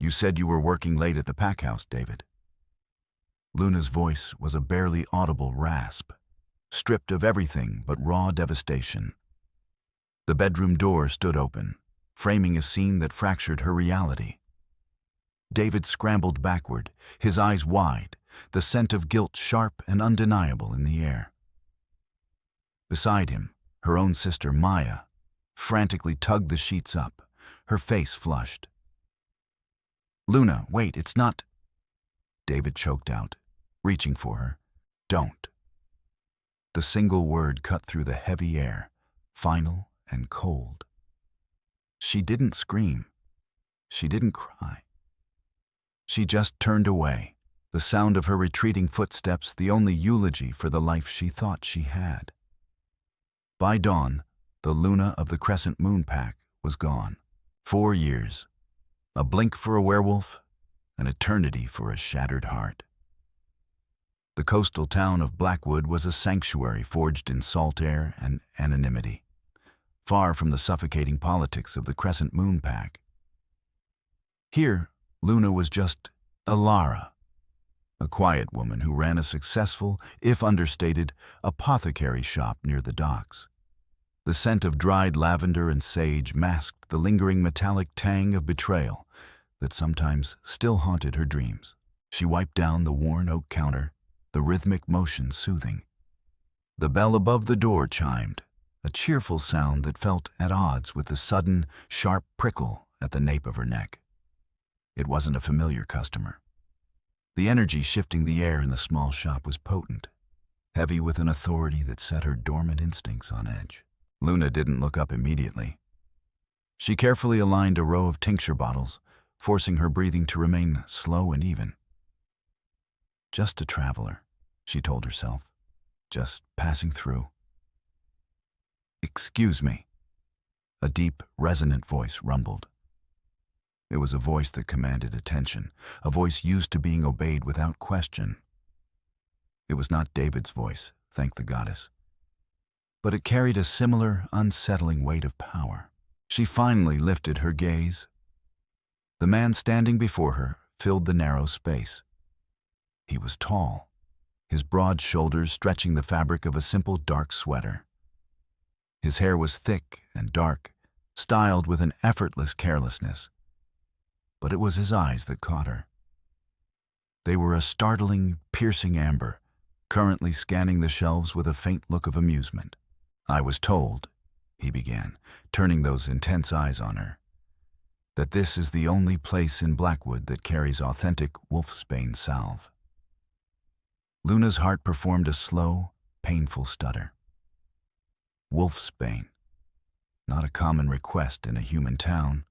You said you were working late at the pack house, David. Luna's voice was a barely audible rasp, stripped of everything but raw devastation. The bedroom door stood open, framing a scene that fractured her reality. David scrambled backward, his eyes wide, the scent of guilt sharp and undeniable in the air. Beside him, her own sister, Maya, frantically tugged the sheets up, her face flushed. "Luna, wait, it's not—" David choked out, reaching for her. "Don't." The single word cut through the heavy air, final and cold. She didn't scream. She didn't cry. She just turned away, the sound of her retreating footsteps the only eulogy for the life she thought she had. By dawn, the Luna of the Crescent Moon Pack was gone. 4 years. A blink for a werewolf, an eternity for a shattered heart. The coastal town of Blackwood was a sanctuary forged in salt air and anonymity, far from the suffocating politics of the Crescent Moon Pack. Here, Luna was just Alara, a quiet woman who ran a successful, if understated, apothecary shop near the docks. The scent of dried lavender and sage masked the lingering metallic tang of betrayal that sometimes still haunted her dreams. She wiped down the worn oak counter, the rhythmic motion soothing. The bell above the door chimed, a cheerful sound that felt at odds with the sudden, sharp prickle at the nape of her neck. It wasn't a familiar customer. The energy shifting the air in the small shop was potent, heavy with an authority that set her dormant instincts on edge. Luna didn't look up immediately. She carefully aligned a row of tincture bottles, forcing her breathing to remain slow and even. Just a traveler, she told herself, just passing through. "Excuse me," a deep, resonant voice rumbled. It was a voice that commanded attention, a voice used to being obeyed without question. It was not David's voice, thank the goddess, but it carried a similar, unsettling weight of power. She finally lifted her gaze. The man standing before her filled the narrow space. He was tall, his broad shoulders stretching the fabric of a simple dark sweater. His hair was thick and dark, styled with an effortless carelessness. But it was his eyes that caught her. They were a startling, piercing amber, currently scanning the shelves with a faint look of amusement. "I was told," he began, turning those intense eyes on her, "that this is the only place in Blackwood that carries authentic wolfsbane salve." Luna's heart performed a slow, painful stutter. Wolfsbane, not a common request in a human town,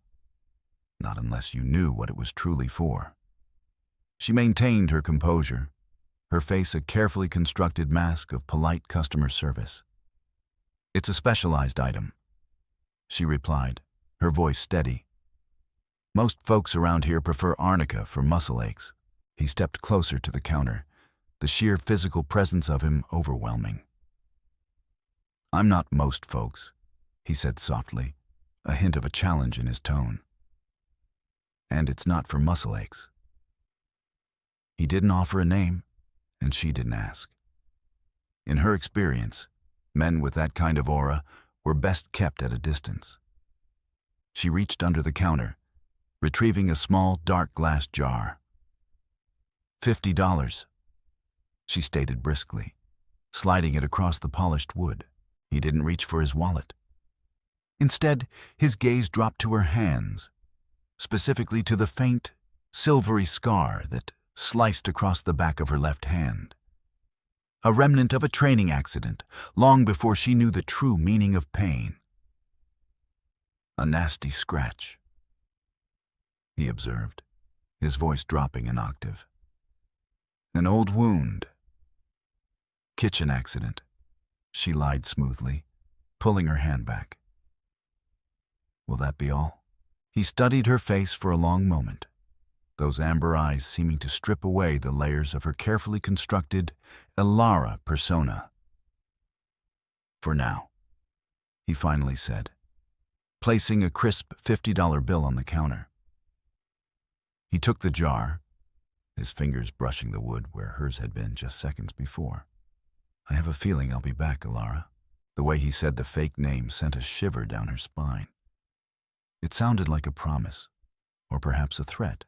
not unless you knew what it was truly for. She maintained her composure, her face a carefully constructed mask of polite customer service. "It's a specialized item," she replied, her voice steady. "Most folks around here prefer arnica for muscle aches." He stepped closer to the counter, the sheer physical presence of him overwhelming. "I'm not most folks," he said softly, a hint of a challenge in his tone. "And it's not for muscle aches." He didn't offer a name, and she didn't ask. In her experience, men with that kind of aura were best kept at a distance. She reached under the counter, retrieving a small, dark glass jar. $50, she stated briskly, sliding it across the polished wood. He didn't reach for his wallet. Instead, his gaze dropped to her hands, specifically to the faint, silvery scar that sliced across the back of her left hand. A remnant of a training accident, long before she knew the true meaning of pain. "A nasty scratch," he observed, his voice dropping an octave. "An old wound." "Kitchen accident," she lied smoothly, pulling her hand back. "Will that be all?" He studied her face for a long moment, those amber eyes seeming to strip away the layers of her carefully constructed Alara persona. "For now," he finally said, placing a crisp $50 bill on the counter. He took the jar, his fingers brushing the wood where hers had been just seconds before. "I have a feeling I'll be back, Alara." The way he said the fake name sent a shiver down her spine. It sounded like a promise, or perhaps a threat.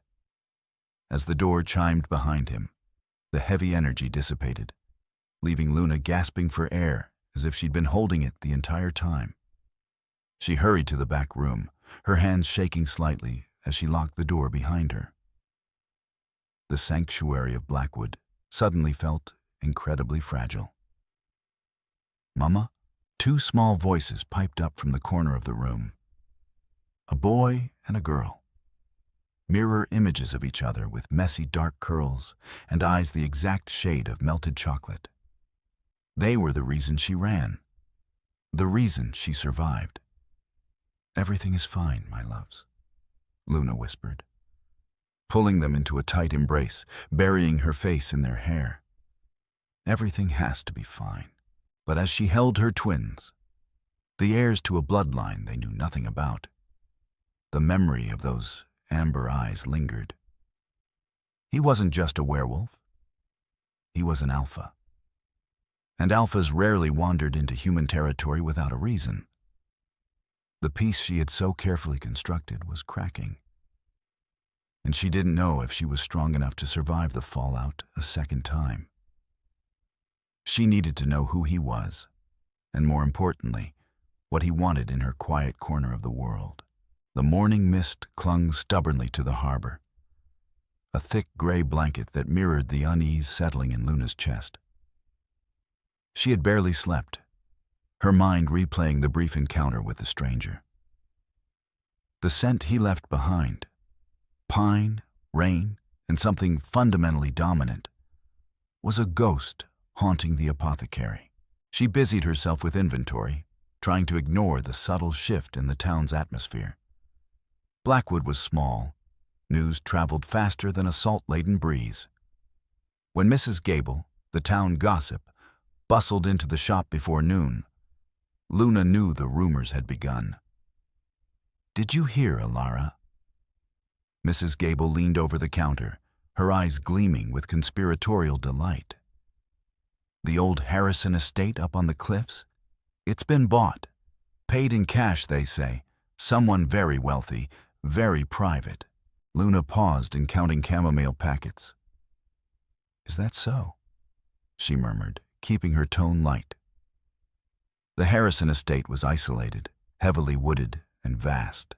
As the door chimed behind him, the heavy energy dissipated, leaving Luna gasping for air as if she'd been holding it the entire time. She hurried to the back room, her hands shaking slightly as she locked the door behind her. The sanctuary of Blackwood suddenly felt incredibly fragile. "Mama?" Two small voices piped up from the corner of the room. A boy and a girl. Mirror images of each other with messy dark curls and eyes the exact shade of melted chocolate. They were the reason she ran. The reason she survived. "Everything is fine, my loves," Luna whispered, pulling them into a tight embrace, burying her face in their hair. Everything has to be fine. But as she held her twins, the heirs to a bloodline they knew nothing about, the memory of those amber eyes lingered. He wasn't just a werewolf. He was an alpha. And alphas rarely wandered into human territory without a reason. The peace she had so carefully constructed was cracking, and she didn't know if she was strong enough to survive the fallout a second time. She needed to know who he was, and more importantly, what he wanted in her quiet corner of the world. The morning mist clung stubbornly to the harbor, a thick gray blanket that mirrored the unease settling in Luna's chest. She had barely slept, her mind replaying the brief encounter with the stranger. The scent he left behind, pine, rain, and something fundamentally dominant, was a ghost haunting the apothecary. She busied herself with inventory, trying to ignore the subtle shift in the town's atmosphere. Blackwood was small. News traveled faster than a salt-laden breeze. When Mrs. Gable, the town gossip, bustled into the shop before noon, Luna knew the rumors had begun. "Did you hear, Alara?" Mrs. Gable leaned over the counter, her eyes gleaming with conspiratorial delight. "The old Harrison estate up on the cliffs? It's been bought. Paid in cash, they say. Someone very wealthy, very private." Luna paused in counting chamomile packets. "Is that so?" she murmured, keeping her tone light. The Harrison estate was isolated, heavily wooded, and vast.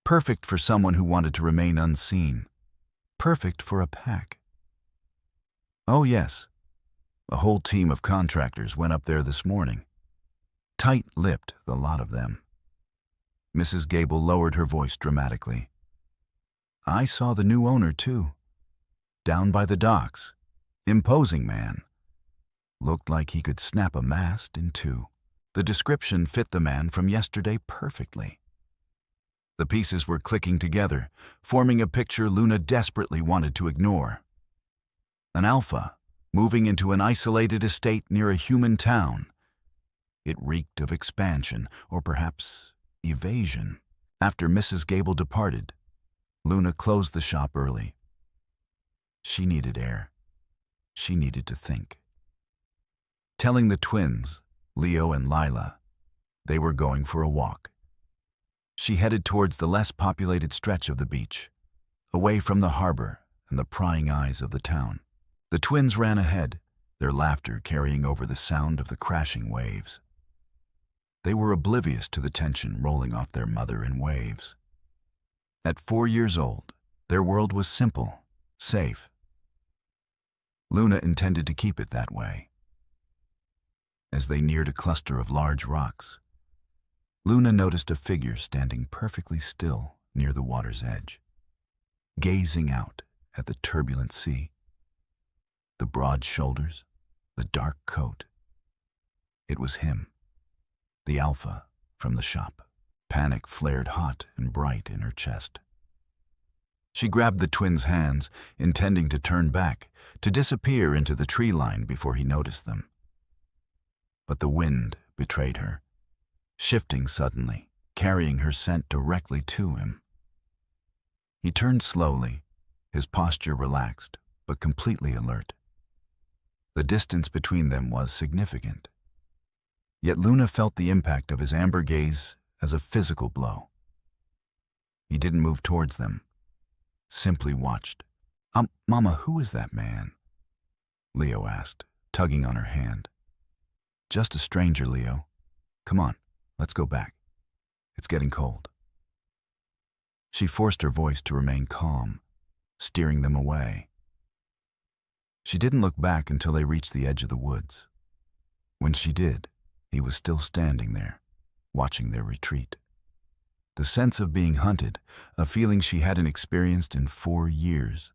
Perfect for someone who wanted to remain unseen. Perfect for a pack. "Oh yes. A whole team of contractors went up there this morning. Tight-lipped, the lot of them." Mrs. Gable lowered her voice dramatically. "I saw the new owner, too. Down by the docks. Imposing man. Looked like he could snap a mast in two. The description fit the man from yesterday perfectly." The pieces were clicking together, forming a picture Luna desperately wanted to ignore. An alpha, moving into an isolated estate near a human town. It reeked of expansion, or perhaps evasion. After Mrs. Gable departed, Luna closed the shop early. She needed air. She needed to think. Telling the twins, Leo and Lila, they were going for a walk. She headed towards the less populated stretch of the beach, away from the harbor and the prying eyes of the town. The twins ran ahead, their laughter carrying over the sound of the crashing waves. They were oblivious to the tension rolling off their mother in waves. At 4 years old, their world was simple, safe. Luna intended to keep it that way. As they neared a cluster of large rocks, Luna noticed a figure standing perfectly still near the water's edge, gazing out at the turbulent sea. The broad shoulders, the dark coat. It was him, the alpha from the shop. Panic flared hot and bright in her chest. She grabbed the twins' hands, intending to turn back, to disappear into the tree line before he noticed them. But the wind betrayed her, shifting suddenly, carrying her scent directly to him. He turned slowly, his posture relaxed, but completely alert. The distance between them was significant. Yet Luna felt the impact of his amber gaze as a physical blow. He didn't move towards them, simply watched. Mama, who is that man?" Leo asked, tugging on her hand. "Just a stranger, Leo. Come on, let's go back. It's getting cold." She forced her voice to remain calm, steering them away. She didn't look back until they reached the edge of the woods. When she did, he was still standing there, watching their retreat. The sense of being hunted, a feeling she hadn't experienced in 4 years,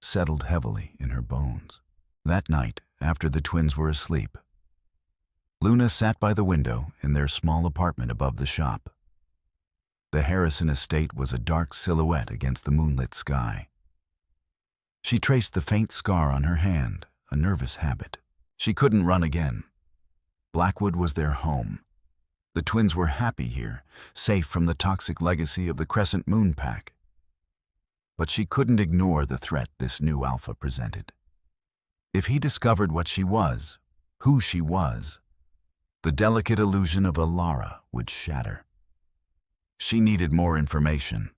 settled heavily in her bones. That night, after the twins were asleep, Luna sat by the window in their small apartment above the shop. The Harrison estate was a dark silhouette against the moonlit sky. She traced the faint scar on her hand, a nervous habit. She couldn't run again. Blackwood was their home. The twins were happy here, safe from the toxic legacy of the Crescent Moon Pack. But she couldn't ignore the threat this new Alpha presented. If he discovered what she was, who she was, the delicate illusion of Alara would shatter. She needed more information.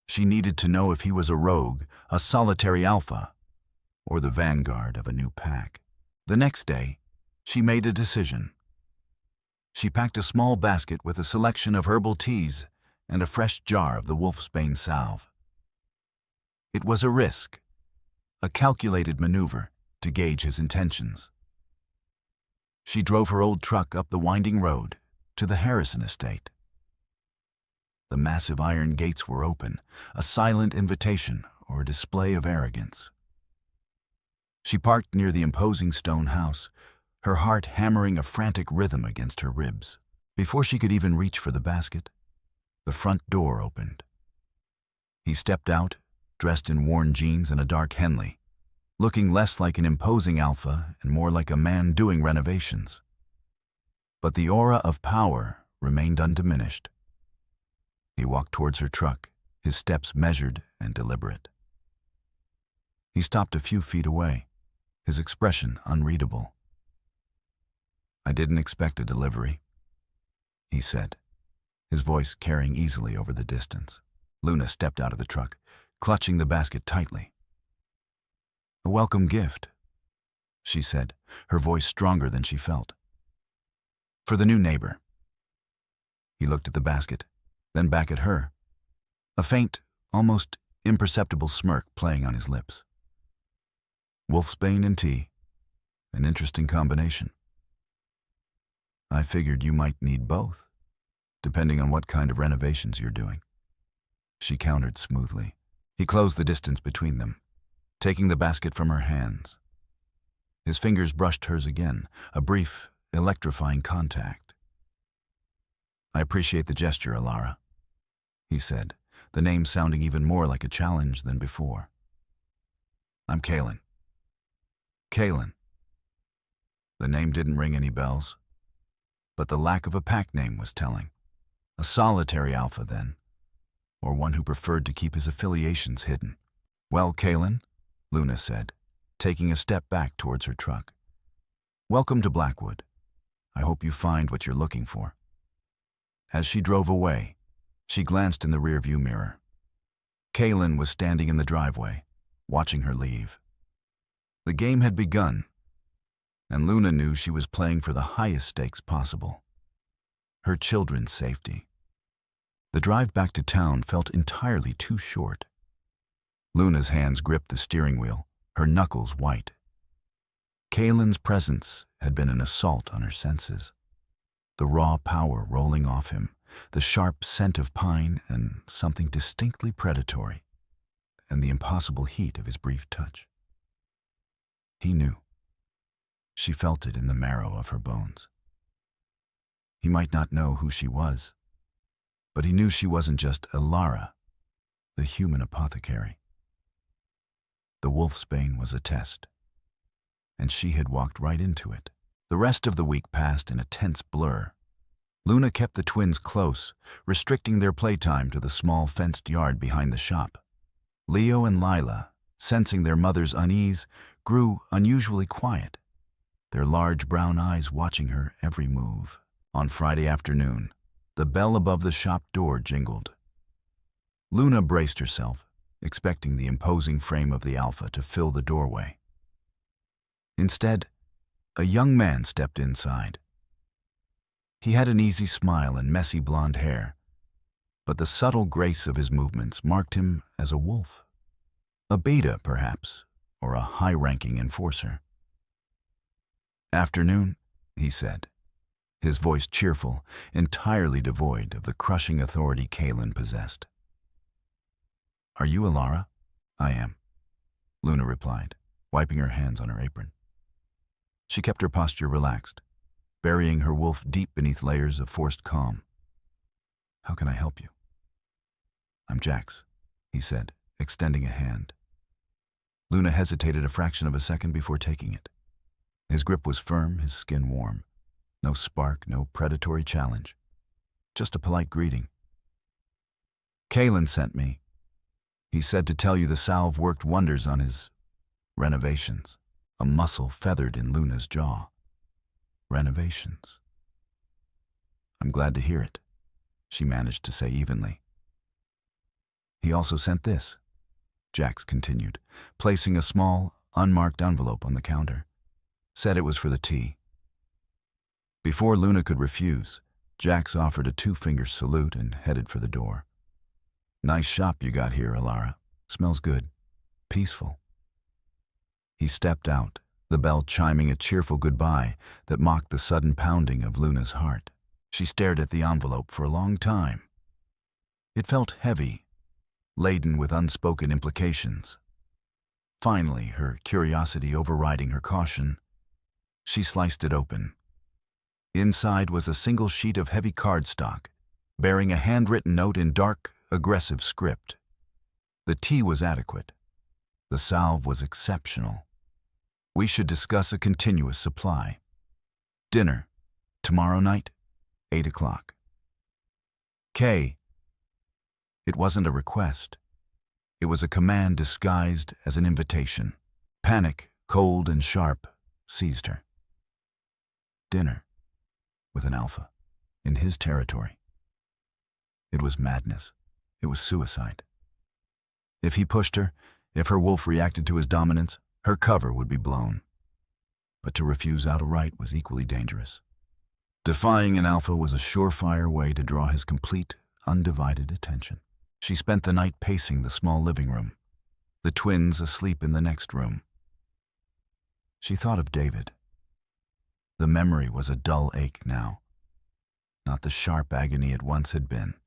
She needed to know if he was a rogue, a solitary Alpha, or the vanguard of a new pack. The next day, she made a decision. She packed a small basket with a selection of herbal teas and a fresh jar of the wolfsbane salve. It was a risk, a calculated maneuver to gauge his intentions. She drove her old truck up the winding road to the Harrison estate. The massive iron gates were open, a silent invitation or a display of arrogance. She parked near the imposing stone house, her heart hammering a frantic rhythm against her ribs. Before she could even reach for the basket, the front door opened. He stepped out, dressed in worn jeans and a dark Henley, looking less like an imposing Alpha and more like a man doing renovations. But the aura of power remained undiminished. He walked towards her truck, his steps measured and deliberate. He stopped a few feet away, his expression unreadable. "I didn't expect a delivery," he said, his voice carrying easily over the distance. Luna stepped out of the truck, clutching the basket tightly. "A welcome gift," she said, her voice stronger than she felt. "For the new neighbor." He looked at the basket, then back at her, a faint, almost imperceptible smirk playing on his lips. "Wolfsbane and tea, an interesting combination. I figured you might need both, depending on what kind of renovations you're doing," she countered smoothly. He closed the distance between them, taking the basket from her hands. His fingers brushed hers again, a brief, electrifying contact. "I appreciate the gesture, Alara," he said, the name sounding even more like a challenge than before. "I'm Kaelen." Kaelen. The name didn't ring any bells, but the lack of a pack name was telling. A solitary Alpha, then, or one who preferred to keep his affiliations hidden. "Well, Kaelen," Luna said, taking a step back towards her truck. "Welcome to Blackwood. I hope you find what you're looking for." As she drove away, she glanced in the rearview mirror. Kaelen was standing in the driveway, watching her leave. The game had begun, and Luna knew she was playing for the highest stakes possible. Her children's safety. The drive back to town felt entirely too short. Luna's hands gripped the steering wheel, her knuckles white. Kaelen's presence had been an assault on her senses. The raw power rolling off him, the sharp scent of pine and something distinctly predatory, and the impossible heat of his brief touch. He knew. She felt it in the marrow of her bones. He might not know who she was, but he knew she wasn't just Alara, the human apothecary. The wolfsbane was a test, and she had walked right into it. The rest of the week passed in a tense blur. Luna kept the twins close, restricting their playtime to the small fenced yard behind the shop. Leo and Lila, sensing their mother's unease, grew unusually quiet, their large brown eyes watching her every move. On Friday afternoon, the bell above the shop door jingled. Luna braced herself, expecting the imposing frame of the Alpha to fill the doorway. Instead, a young man stepped inside. He had an easy smile and messy blonde hair, but the subtle grace of his movements marked him as a wolf. A beta, perhaps, or a high-ranking enforcer. "Afternoon," he said, his voice cheerful, entirely devoid of the crushing authority Kaelen possessed. "Are you Alara?" "I am," Luna replied, wiping her hands on her apron. She kept her posture relaxed, burying her wolf deep beneath layers of forced calm. "How can I help you?" "I'm Jax," he said, extending a hand. Luna hesitated a fraction of a second before taking it. His grip was firm, his skin warm. No spark, no predatory challenge. Just a polite greeting. "Kaelen sent me. He said to tell you the salve worked wonders on his renovations." A muscle feathered in Luna's jaw. "Renovations." "I'm glad to hear it," she managed to say evenly. "He also sent this," Jax continued, placing a small, unmarked envelope on the counter. "Said it was for the tea." Before Luna could refuse, Jax offered a two-finger salute and headed for the door. "Nice shop you got here, Alara. Smells good. Peaceful." He stepped out, the bell chiming a cheerful goodbye that mocked the sudden pounding of Luna's heart. She stared at the envelope for a long time. It felt heavy, laden with unspoken implications. Finally, her curiosity overriding her caution, she sliced it open. Inside was a single sheet of heavy cardstock, bearing a handwritten note in dark, aggressive script. The tea was adequate. The salve was exceptional. "We should discuss a continuous supply. Dinner, tomorrow night, 8 o'clock. Kay." It wasn't a request. It was a command disguised as an invitation. Panic, cold and sharp, seized her. Dinner with an Alpha, in his territory. It was madness. It was suicide. If he pushed her, if her wolf reacted to his dominance, her cover would be blown. But to refuse outright was equally dangerous. Defying an Alpha was a surefire way to draw his complete, undivided attention. She spent the night pacing the small living room, the twins asleep in the next room. She thought of David. The memory was a dull ache now, not the sharp agony it once had been.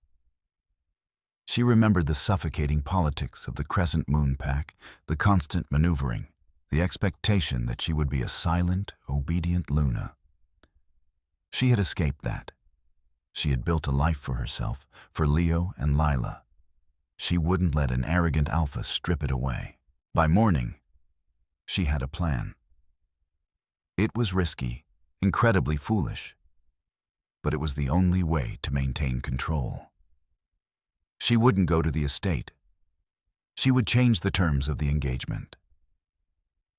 She remembered the suffocating politics of the Crescent Moon Pack, the constant maneuvering, the expectation that she would be a silent, obedient Luna. She had escaped that. She had built a life for herself, for Leo and Lila. She wouldn't let an arrogant Alpha strip it away. By morning, she had a plan. It was risky, incredibly foolish, but it was the only way to maintain control. She wouldn't go to the estate. She would change the terms of the engagement.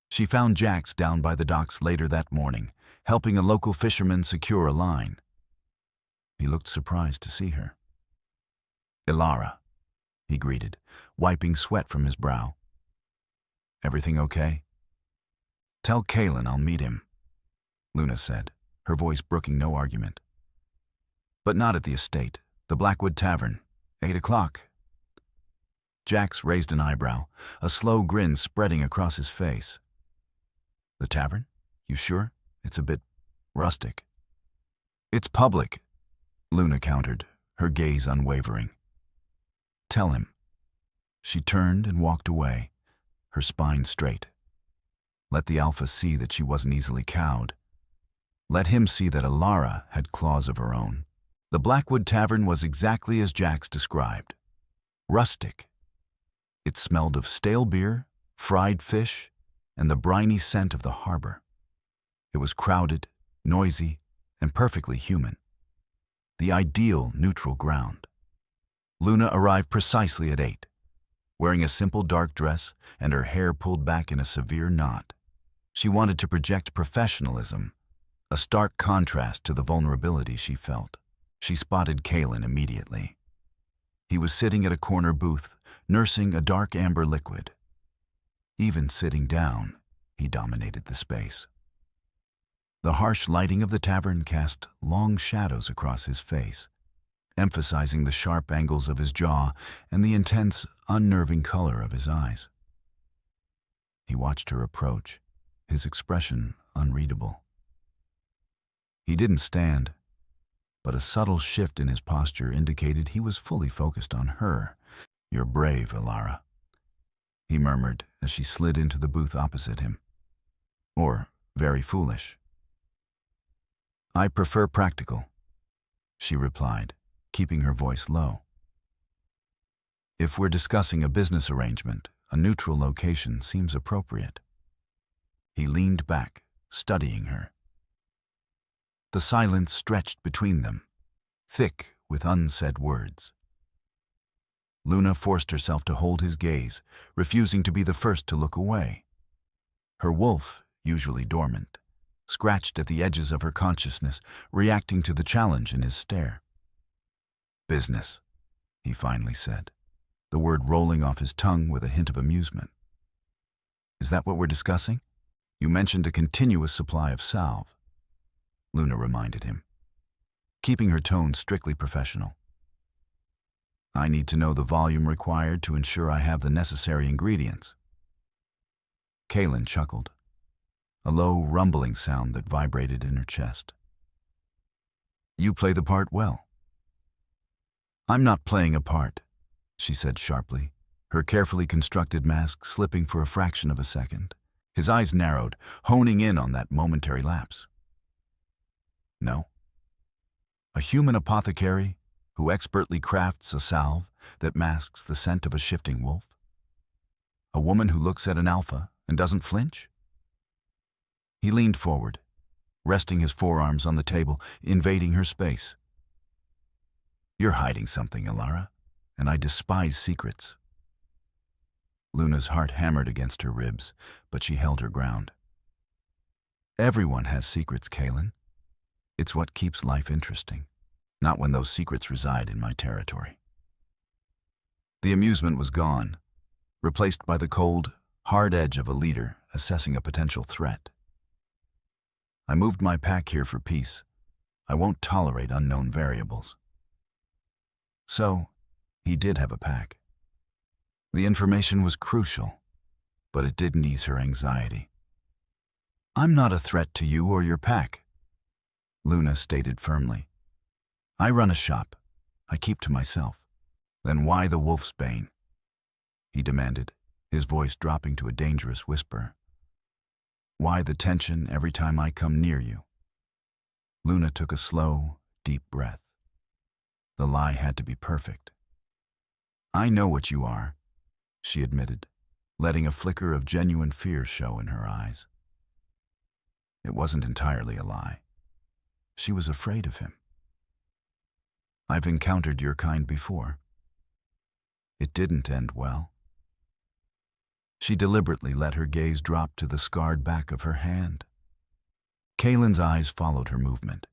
She found Jax down by the docks later that morning, helping a local fisherman secure a line. He looked surprised to see her. "Alara," he greeted, wiping sweat from his brow. "Everything okay?" "Tell Kaelen I'll meet him," Luna said, her voice brooking no argument. "But not at the estate, the Blackwood Tavern, 8 o'clock. Jax raised an eyebrow, a slow grin spreading across his face. "The tavern? You sure? It's a bit rustic." "It's public," Luna countered, her gaze unwavering. "Tell him." She turned and walked away, her spine straight. Let the Alpha see that she wasn't easily cowed. Let him see that Alara had claws of her own. The Blackwood Tavern was exactly as Jax described. Rustic. It smelled of stale beer, fried fish, and the briny scent of the harbor. It was crowded, noisy, and perfectly human. The ideal neutral ground. Luna arrived precisely at 8, wearing a simple dark dress and her hair pulled back in a severe knot. She wanted to project professionalism, a stark contrast to the vulnerability she felt. She spotted Kaelen immediately. He was sitting at a corner booth, nursing a dark amber liquid. Even sitting down, he dominated the space. The harsh lighting of the tavern cast long shadows across his face, emphasizing the sharp angles of his jaw and the intense, unnerving color of his eyes. He watched her approach, his expression unreadable. He didn't stand, but a subtle shift in his posture indicated he was fully focused on her. "You're brave, Ilara," he murmured as she slid into the booth opposite him. "Or very foolish." "I prefer practical," she replied, keeping her voice low. "If we're discussing a business arrangement, a neutral location seems appropriate." He leaned back, studying her. The silence stretched between them, thick with unsaid words. Luna forced herself to hold his gaze, refusing to be the first to look away. Her wolf, usually dormant, scratched at the edges of her consciousness, reacting to the challenge in his stare. "Business," he finally said, the word rolling off his tongue with a hint of amusement. "Is that what we're discussing? You mentioned a continuous supply of salve," Luna reminded him, keeping her tone strictly professional. "I need to know the volume required to ensure I have the necessary ingredients." Kaelen chuckled, a low, rumbling sound that vibrated in her chest. "You play the part well." "I'm not playing a part," she said sharply, her carefully constructed mask slipping for a fraction of a second. His eyes narrowed, honing in on that momentary lapse. "No. A human apothecary who expertly crafts a salve that masks the scent of a shifting wolf? A woman who looks at an alpha and doesn't flinch?" He leaned forward, resting his forearms on the table, invading her space. "You're hiding something, Ilara, and I despise secrets." Luna's heart hammered against her ribs, but she held her ground. "Everyone has secrets, Kaelen. It's what keeps life interesting, not when those secrets reside in my territory." The amusement was gone, replaced by the cold, hard edge of a leader assessing a potential threat. "I moved my pack here for peace. I won't tolerate unknown variables." So, he did have a pack. The information was crucial, but it didn't ease her anxiety. "I'm not a threat to you or your pack," Luna stated firmly. "I run a shop. I keep to myself." "Then why the wolf's bane?" he demanded, his voice dropping to a dangerous whisper. "Why the tension every time I come near you?" Luna took a slow, deep breath. The lie had to be perfect. "I know what you are," she admitted, letting a flicker of genuine fear show in her eyes. It wasn't entirely a lie. She was afraid of him. "I've encountered your kind before. It didn't end well." She deliberately let her gaze drop to the scarred back of her hand. Kaelen's eyes followed her movement.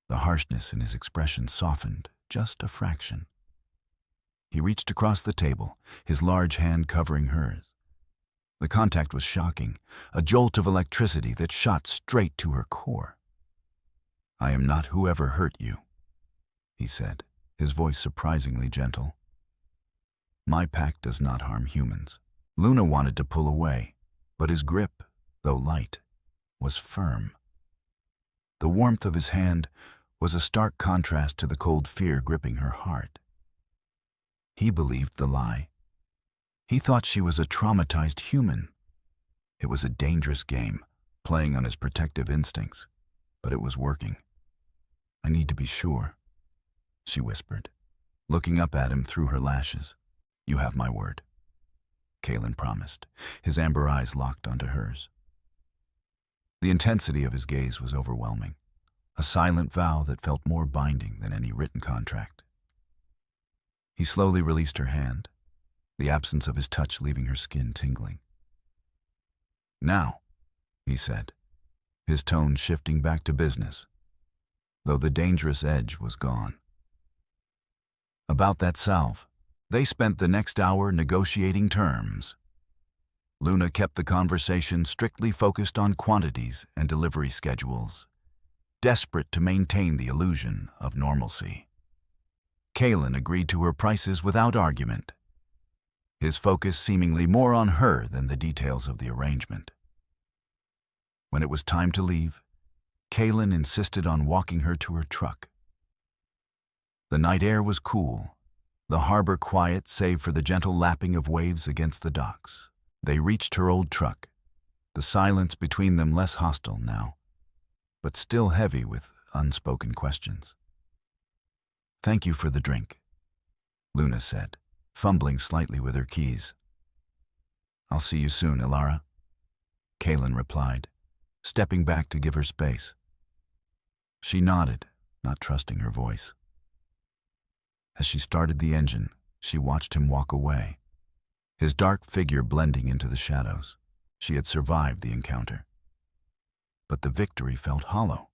The harshness in his expression softened just a fraction. He reached across the table, his large hand covering hers. The contact was shocking, a jolt of electricity that shot straight to her core. "I am not whoever hurt you," he said, his voice surprisingly gentle. "My pack does not harm humans." Luna wanted to pull away, but his grip, though light, was firm. The warmth of his hand was a stark contrast to the cold fear gripping her heart. He believed the lie. He thought she was a traumatized human. It was a dangerous game, playing on his protective instincts, but it was working. "I need to be sure," she whispered, looking up at him through her lashes. "You have my word," Kaelen promised, his amber eyes locked onto hers. The intensity of his gaze was overwhelming, a silent vow that felt more binding than any written contract. He slowly released her hand, the absence of his touch leaving her skin tingling. "Now," he said, his tone shifting back to business, though the dangerous edge was gone. About that salve, they spent the next hour negotiating terms. Luna kept the conversation strictly focused on quantities and delivery schedules, desperate to maintain the illusion of normalcy. Kaelen agreed to her prices without argument, his focus seemingly more on her than the details of the arrangement. When it was time to leave, Kaelen insisted on walking her to her truck. The night air was cool, the harbor quiet save for the gentle lapping of waves against the docks. They reached her old truck, the silence between them less hostile now, but still heavy with unspoken questions. "Thank you for the drink," Luna said, fumbling slightly with her keys. "I'll see you soon, Ilara," Kaelen replied, stepping back to give her space. She nodded, not trusting her voice. As she started the engine, she watched him walk away, his dark figure blending into the shadows. She had survived the encounter. But the victory felt hollow.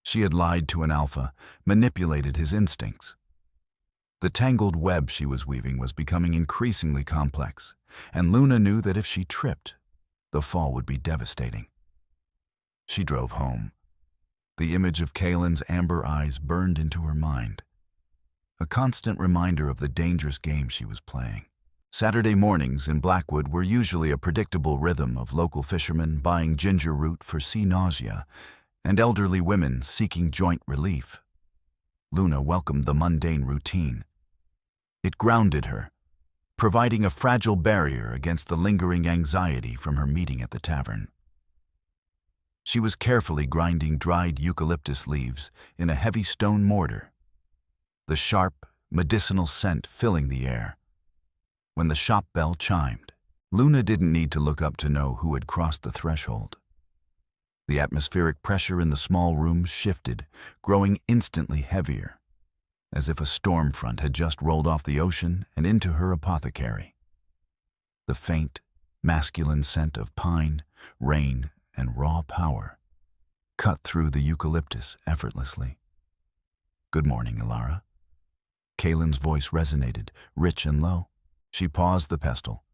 She had lied to an alpha, manipulated his instincts. The tangled web she was weaving was becoming increasingly complex, and Luna knew that if she tripped, the fall would be devastating. She drove home. The image of Kaelen's amber eyes burned into her mind, a constant reminder of the dangerous game she was playing. Saturday mornings in Blackwood were usually a predictable rhythm of local fishermen buying ginger root for sea nausea and elderly women seeking joint relief. Luna welcomed the mundane routine. It grounded her, providing a fragile barrier against the lingering anxiety from her meeting at the tavern. She was carefully grinding dried eucalyptus leaves in a heavy stone mortar, the sharp, medicinal scent filling the air. When the shop bell chimed, Luna didn't need to look up to know who had crossed the threshold. The atmospheric pressure in the small room shifted, growing instantly heavier, as if a storm front had just rolled off the ocean and into her apothecary. The faint, masculine scent of pine, rain, and raw power cut through the eucalyptus effortlessly. "Good morning, Ilara." Kaelen's voice resonated, rich and low. She paused the pestle,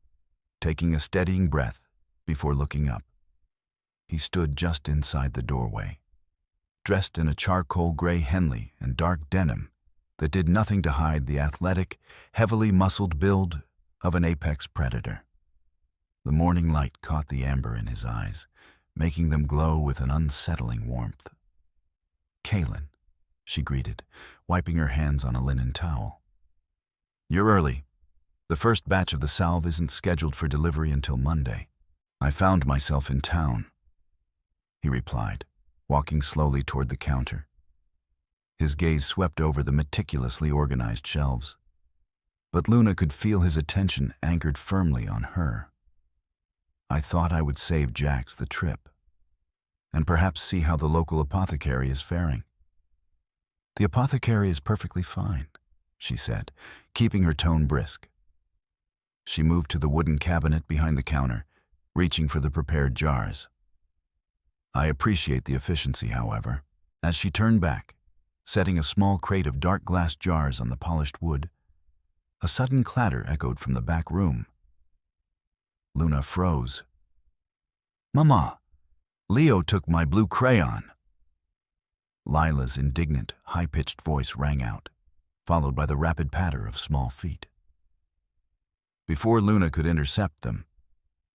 taking a steadying breath before looking up. He stood just inside the doorway, dressed in a charcoal gray Henley and dark denim that did nothing to hide the athletic, heavily muscled build of an apex predator. The morning light caught the amber in his eyes, making them glow with an unsettling warmth. "Kaelen," she greeted, wiping her hands on a linen towel. "You're early. The first batch of the salve isn't scheduled for delivery until Monday. I found myself in town," he replied, walking slowly toward the counter. His gaze swept over the meticulously organized shelves, but Luna could feel his attention anchored firmly on her. "I thought I would save Jax the trip, and perhaps see how the local apothecary is faring." "The apothecary is perfectly fine," she said, keeping her tone brisk. She moved to the wooden cabinet behind the counter, reaching for the prepared jars. "I appreciate the efficiency, however." As she turned back, setting a small crate of dark glass jars on the polished wood, a sudden clatter echoed from the back room. Luna froze. "Mama, Leo took my blue crayon." Lila's indignant, high-pitched voice rang out, followed by the rapid patter of small feet. Before Luna could intercept them,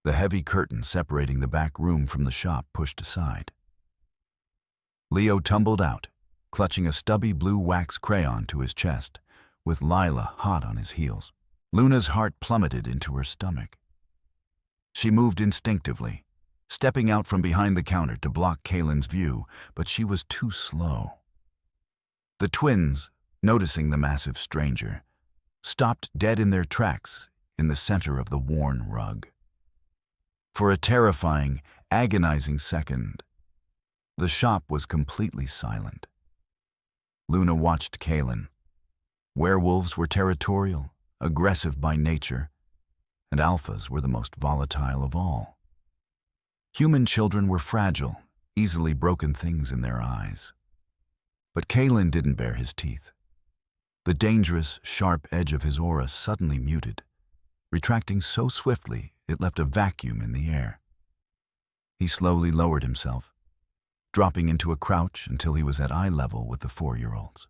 the heavy curtain separating the back room from the shop pushed aside. Leo tumbled out, clutching a stubby blue wax crayon to his chest, with Lila hot on his heels. Luna's heart plummeted into her stomach. She moved instinctively, stepping out from behind the counter to block Kaelen's view, but she was too slow. The twins, noticing the massive stranger, stopped dead in their tracks in the center of the worn rug. For a terrifying, agonizing second, the shop was completely silent. Luna watched Kaelen. Werewolves were territorial, aggressive by nature, and alphas were the most volatile of all. Human children were fragile, easily broken things in their eyes. But Kaelen didn't bare his teeth. The dangerous, sharp edge of his aura suddenly muted, retracting so swiftly it left a vacuum in the air. He slowly lowered himself, dropping into a crouch until he was at eye level with the 4-year-olds.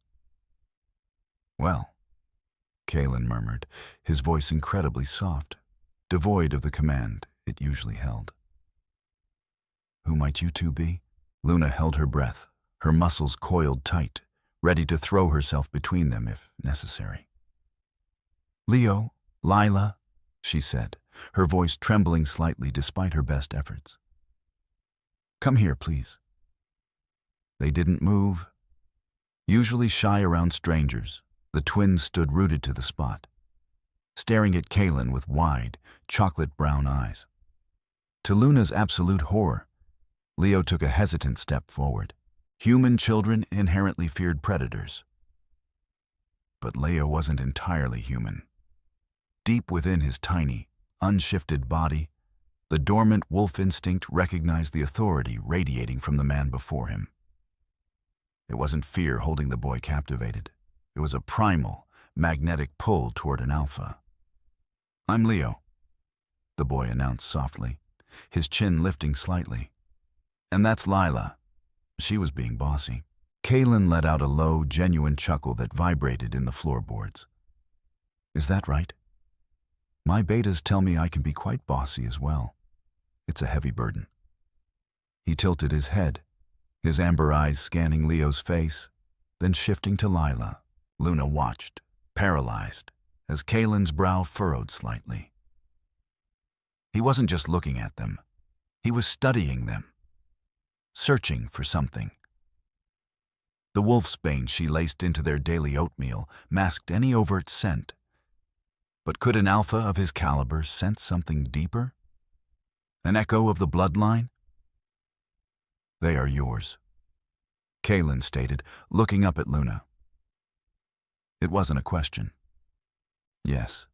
"Well," Kaelen murmured, his voice incredibly soft, devoid of the command it usually held. "Who might you two be?" Luna held her breath, her muscles coiled tight, ready to throw herself between them if necessary. "Leo, Lila," she said, her voice trembling slightly despite her best efforts. "Come here, please." They didn't move. Usually shy around strangers, the twins stood rooted to the spot, staring at Kaelen with wide, chocolate-brown eyes. To Luna's absolute horror, Leo took a hesitant step forward. Human children inherently feared predators. But Leo wasn't entirely human. Deep within his tiny, unshifted body, the dormant wolf instinct recognized the authority radiating from the man before him. It wasn't fear holding the boy captivated. It was a primal, magnetic pull toward an alpha. "I'm Leo," the boy announced softly, his chin lifting slightly. "And that's Lila." She was being bossy. Kaelen let out a low, genuine chuckle that vibrated in the floorboards. "Is that right? My betas tell me I can be quite bossy as well. It's a heavy burden." He tilted his head, his amber eyes scanning Leo's face, then shifting to Lila. Luna watched, paralyzed, as Kaelen's brow furrowed slightly. He wasn't just looking at them. He was studying them, searching for something. The wolfsbane she laced into their daily oatmeal masked any overt scent. But could an alpha of his caliber sense something deeper? An echo of the bloodline? "They are yours," Kaelen stated, looking up at Luna. It wasn't a question. "Yes,"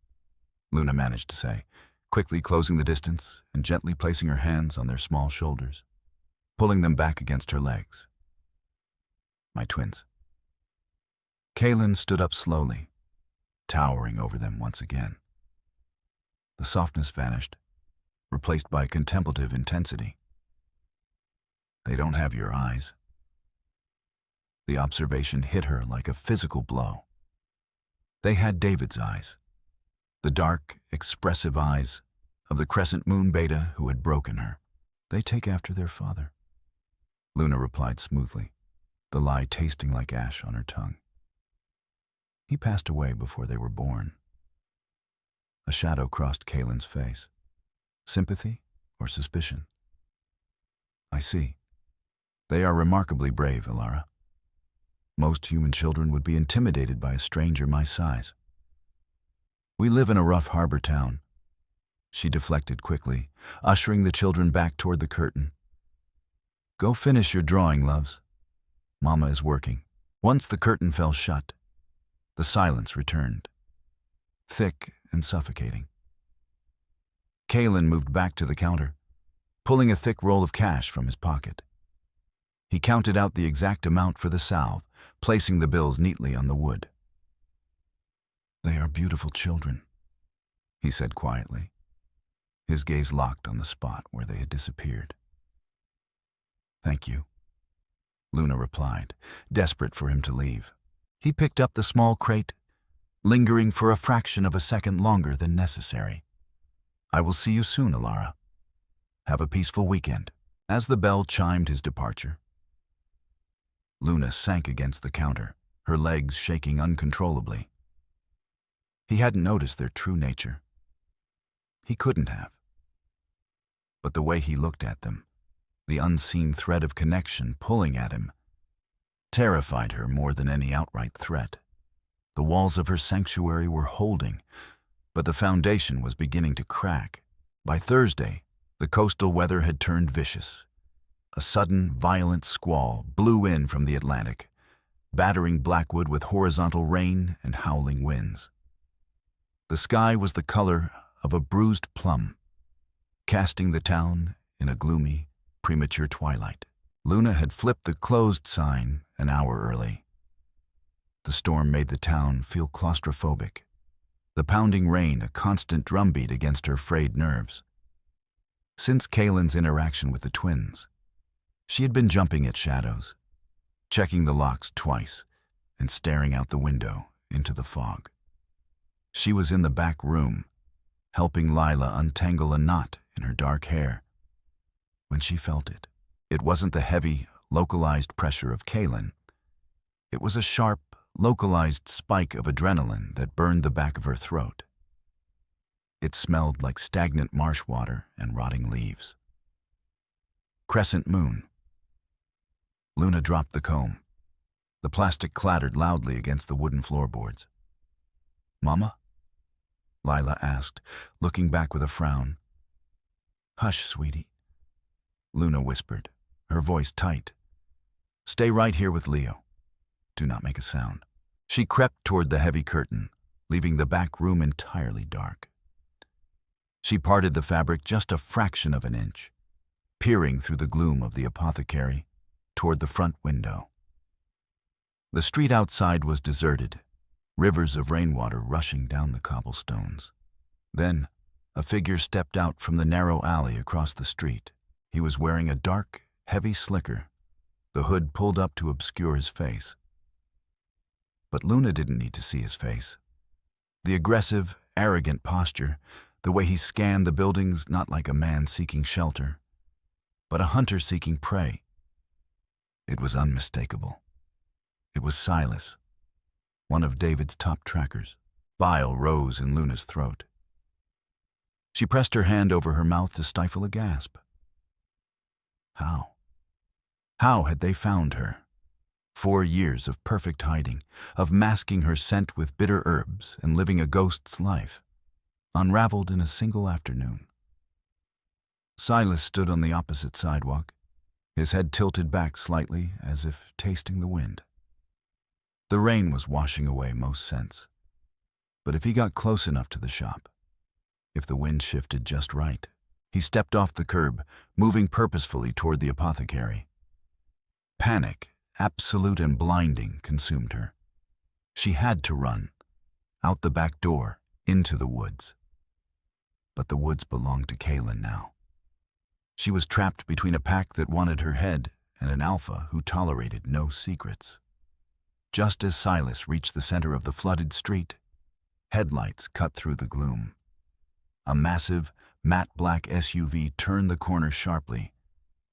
Luna managed to say, quickly closing the distance and gently placing her hands on their small shoulders, pulling them back against her legs. "My twins." Kaelen stood up slowly, towering over them once again. The softness vanished, replaced by contemplative intensity. "They don't have your eyes." The observation hit her like a physical blow. They had David's eyes, the dark, expressive eyes of the crescent moon beta who had broken her. "They take after their father," Luna replied smoothly, the lie tasting like ash on her tongue. "He passed away before they were born." A shadow crossed Kaelen's face. Sympathy or suspicion? "I see. They are remarkably brave, Ilara. Most human children would be intimidated by a stranger my size. We live in a rough harbor town." She deflected quickly, ushering the children back toward the curtain. "Go finish your drawing, loves. Mama is working." Once the curtain fell shut, the silence returned, thick and suffocating. Kaelen moved back to the counter, pulling a thick roll of cash from his pocket. He counted out the exact amount for the salve, placing the bills neatly on the wood. "They are beautiful children," he said quietly, his gaze locked on the spot where they had disappeared. "Thank you," Luna replied, desperate for him to leave. He picked up the small crate, lingering for a fraction of a second longer than necessary. "I will see you soon, Ilara. Have a peaceful weekend." As the bell chimed his departure, Luna sank against the counter, her legs shaking uncontrollably. He hadn't noticed their true nature. He couldn't have. But the way he looked at them, the unseen thread of connection pulling at him, terrified her more than any outright threat. The walls of her sanctuary were holding, but the foundation was beginning to crack. By Thursday, the coastal weather had turned vicious. A sudden, violent squall blew in from the Atlantic, battering Blackwood with horizontal rain and howling winds. The sky was the color of a bruised plum, casting the town in a gloomy, premature twilight. Luna had flipped the closed sign an hour early. The storm made the town feel claustrophobic, the pounding rain a constant drumbeat against her frayed nerves. Since Kaelen's interaction with the twins, she had been jumping at shadows, checking the locks twice, and staring out the window into the fog. She was in the back room, helping Lila untangle a knot in her dark hair, when she felt it. It wasn't the heavy, localized pressure of Kaelen. It was a sharp, localized spike of adrenaline that burned the back of her throat. It smelled like stagnant marsh water and rotting leaves. Crescent moon. Luna dropped the comb. The plastic clattered loudly against the wooden floorboards. "Mama?" Lila asked, looking back with a frown. "Hush, sweetie," Luna whispered, her voice tight. "Stay right here with Leo. Do not make a sound." She crept toward the heavy curtain, leaving the back room entirely dark. She parted the fabric just a fraction of an inch, peering through the gloom of the apothecary toward the front window. The street outside was deserted, rivers of rainwater rushing down the cobblestones. Then, a figure stepped out from the narrow alley across the street. He was wearing a dark, heavy slicker, the hood pulled up to obscure his face. But Luna didn't need to see his face. The aggressive, arrogant posture, the way he scanned the buildings not like a man seeking shelter, but a hunter seeking prey. It was unmistakable. It was Silas, one of David's top trackers. Bile rose in Luna's throat. She pressed her hand over her mouth to stifle a gasp. How? How had they found her? 4 years of perfect hiding, of masking her scent with bitter herbs and living a ghost's life, unraveled in a single afternoon. Silas stood on the opposite sidewalk, his head tilted back slightly as if tasting the wind. The rain was washing away most scents, but if he got close enough to the shop, if the wind shifted just right, he stepped off the curb, moving purposefully toward the apothecary. Panic, absolute and blinding, consumed her. She had to run, out the back door, into the woods. But the woods belonged to Kaelen now. She was trapped between a pack that wanted her head and an alpha who tolerated no secrets. Just as Silas reached the center of the flooded street, headlights cut through the gloom. A massive, matte black SUV turned the corner sharply,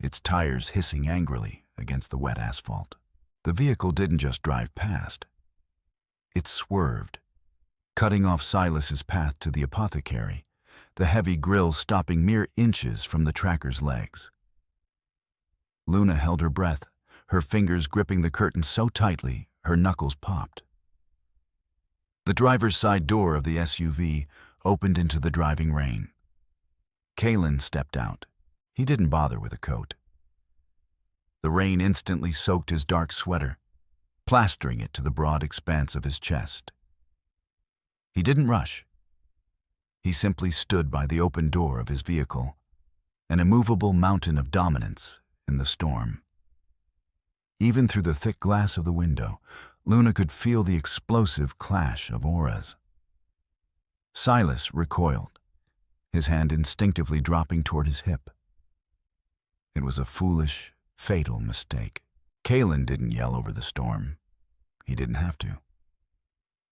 its tires hissing angrily against the wet asphalt. The vehicle didn't just drive past. It swerved, cutting off Silas's path to the apothecary, the heavy grille stopping mere inches from the tracker's legs. Luna held her breath, her fingers gripping the curtain so tightly her knuckles popped. The driver's side door of the SUV opened into the driving rain. Kaelen stepped out. He didn't bother with a coat. The rain instantly soaked his dark sweater, plastering it to the broad expanse of his chest. He didn't rush. He simply stood by the open door of his vehicle, an immovable mountain of dominance in the storm. Even through the thick glass of the window, Luna could feel the explosive clash of auras. Silas recoiled, his hand instinctively dropping toward his hip. It was a foolish, fatal mistake. Kaelen didn't yell over the storm. He didn't have to.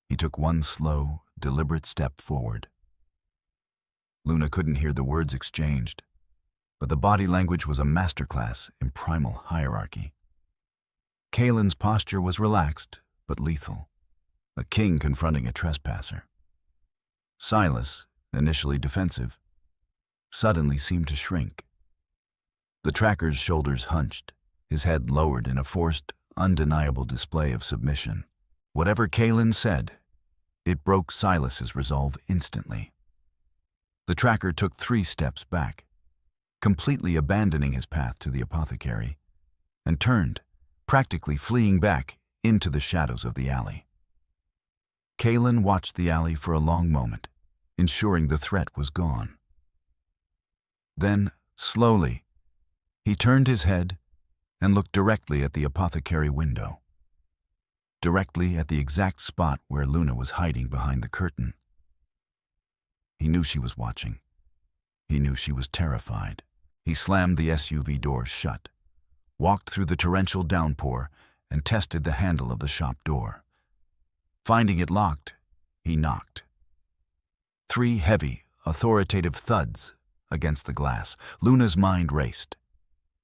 He took one slow, deliberate step forward. Luna couldn't hear the words exchanged, but the body language was a masterclass in primal hierarchy. Kaelen's posture was relaxed but lethal, a king confronting a trespasser. Silas, initially defensive, suddenly seemed to shrink. The tracker's shoulders hunched, his head lowered in a forced, undeniable display of submission. Whatever Kaelen said, it broke Silas's resolve instantly. The tracker took 3 steps back, completely abandoning his path to the apothecary, and turned, practically fleeing back into the shadows of the alley. Kaelen watched the alley for a long moment, ensuring the threat was gone. Then, slowly, he turned his head and looked directly at the apothecary window, directly at the exact spot where Luna was hiding behind the curtain. He knew she was watching. He knew she was terrified. He slammed the SUV doors shut, walked through the torrential downpour, and tested the handle of the shop door. Finding it locked, he knocked. 3 heavy, authoritative thuds against the glass. Luna's mind raced.